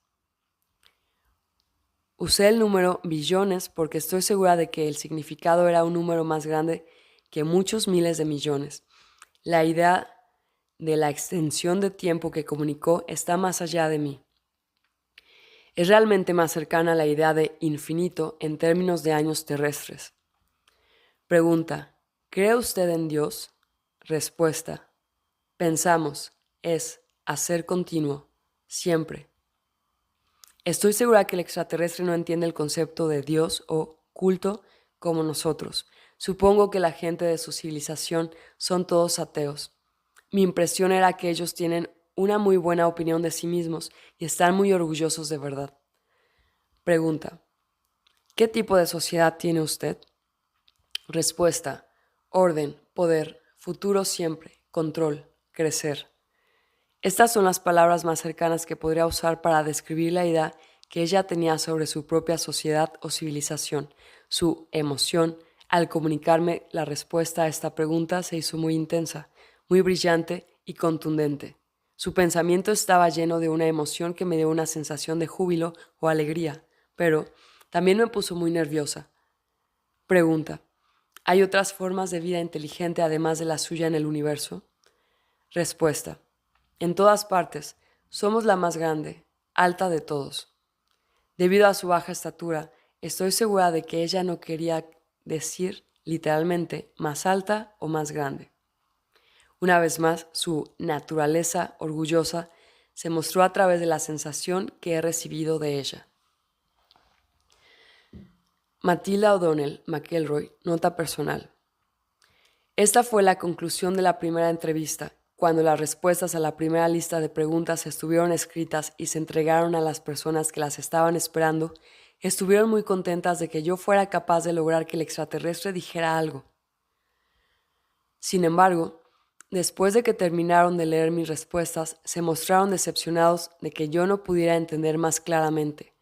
Usé el número billones porque estoy segura de que el significado era un número más grande que muchos miles de millones. La idea de la extensión de tiempo que comunicó está más allá de mí. Es realmente más cercana a la idea de infinito en términos de años terrestres. Pregunta: ¿cree usted en Dios? Respuesta: pensamos, es, hacer continuo, siempre. Estoy segura que el extraterrestre no entiende el concepto de Dios o culto como nosotros. Supongo que la gente de su civilización son todos ateos. Mi impresión era que ellos tienen una muy buena opinión de sí mismos y están muy orgullosos de verdad. Pregunta: ¿qué tipo de sociedad tiene usted? Respuesta: orden, poder, futuro siempre, control, crecer. Estas son las palabras más cercanas que podría usar para describir la idea que ella tenía sobre su propia sociedad o civilización. Su emoción al comunicarme la respuesta a esta pregunta se hizo muy intensa, muy brillante y contundente. Su pensamiento estaba lleno de una emoción que me dio una sensación de júbilo o alegría, pero también me puso muy nerviosa. Pregunta: ¿hay otras formas de vida inteligente además de la suya en el universo? Respuesta: en todas partes, somos la más grande, alta de todos. Debido a su baja estatura, estoy segura de que ella no quería decir literalmente más alta o más grande. Una vez más, su naturaleza orgullosa se mostró a través de la sensación que he recibido de ella. Matilda O'Donnell McElroy, nota personal. Esta fue la conclusión de la primera entrevista. Cuando las respuestas a la primera lista de preguntas estuvieron escritas y se entregaron a las personas que las estaban esperando, estuvieron muy contentas de que yo fuera capaz de lograr que el extraterrestre dijera algo. Sin embargo, después de que terminaron de leer mis respuestas, se mostraron decepcionados de que yo no pudiera entender más claramente.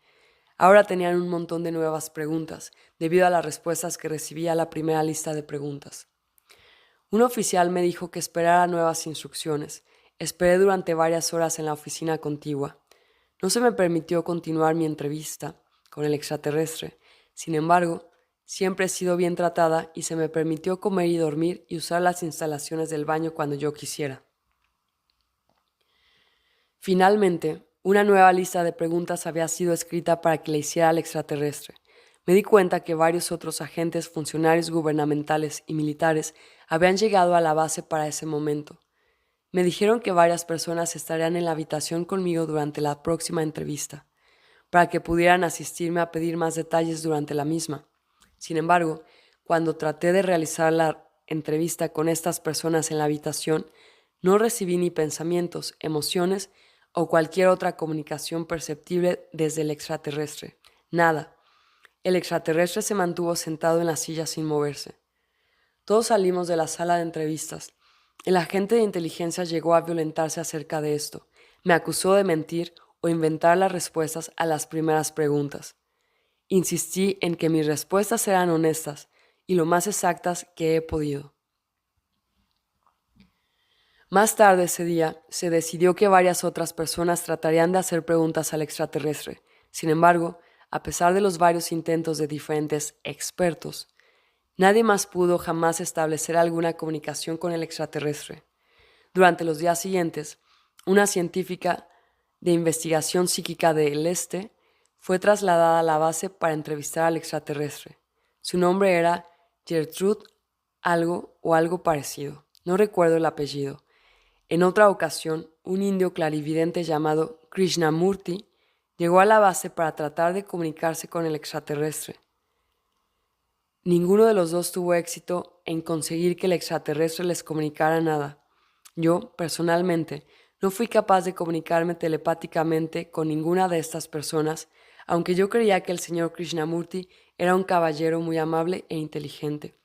Ahora tenían un montón de nuevas preguntas, debido a las respuestas que recibí a la primera lista de preguntas. Un oficial me dijo que esperara nuevas instrucciones. Esperé durante varias horas en la oficina contigua. No se me permitió continuar mi entrevista con el extraterrestre. Sin embargo, siempre he sido bien tratada y se me permitió comer y dormir y usar las instalaciones del baño cuando yo quisiera. Finalmente, una nueva lista de preguntas había sido escrita para que le hiciera al extraterrestre. Me di cuenta que varios otros agentes, funcionarios gubernamentales y militares habían llegado a la base para ese momento. Me dijeron que varias personas estarían en la habitación conmigo durante la próxima entrevista, para que pudieran asistirme a pedir más detalles durante la misma. Sin embargo, cuando traté de realizar la entrevista con estas personas en la habitación, no recibí ni pensamientos, emociones o cualquier otra comunicación perceptible desde el extraterrestre. Nada. El extraterrestre se mantuvo sentado en la silla sin moverse. Todos salimos de la sala de entrevistas. El agente de inteligencia llegó a violentarse acerca de esto. Me acusó de mentir o inventar las respuestas a las primeras preguntas. Insistí en que mis respuestas eran honestas y lo más exactas que he podido. Más tarde ese día, se decidió que varias otras personas tratarían de hacer preguntas al extraterrestre. Sin embargo, a pesar de los varios intentos de diferentes expertos, nadie más pudo jamás establecer alguna comunicación con el extraterrestre. Durante los días siguientes, una científica de investigación psíquica del Este fue trasladada a la base para entrevistar al extraterrestre. Su nombre era Gertrude algo o algo parecido. No recuerdo el apellido. En otra ocasión, un indio clarividente llamado Krishnamurti llegó a la base para tratar de comunicarse con el extraterrestre. Ninguno de los dos tuvo éxito en conseguir que el extraterrestre les comunicara nada. Yo, personalmente, no fui capaz de comunicarme telepáticamente con ninguna de estas personas, aunque yo creía que el señor Krishnamurti era un caballero muy amable e inteligente.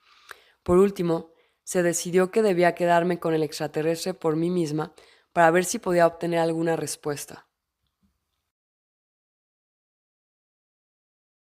Por último, se decidió que debía quedarme con el extraterrestre por mí misma para ver si podía obtener alguna respuesta.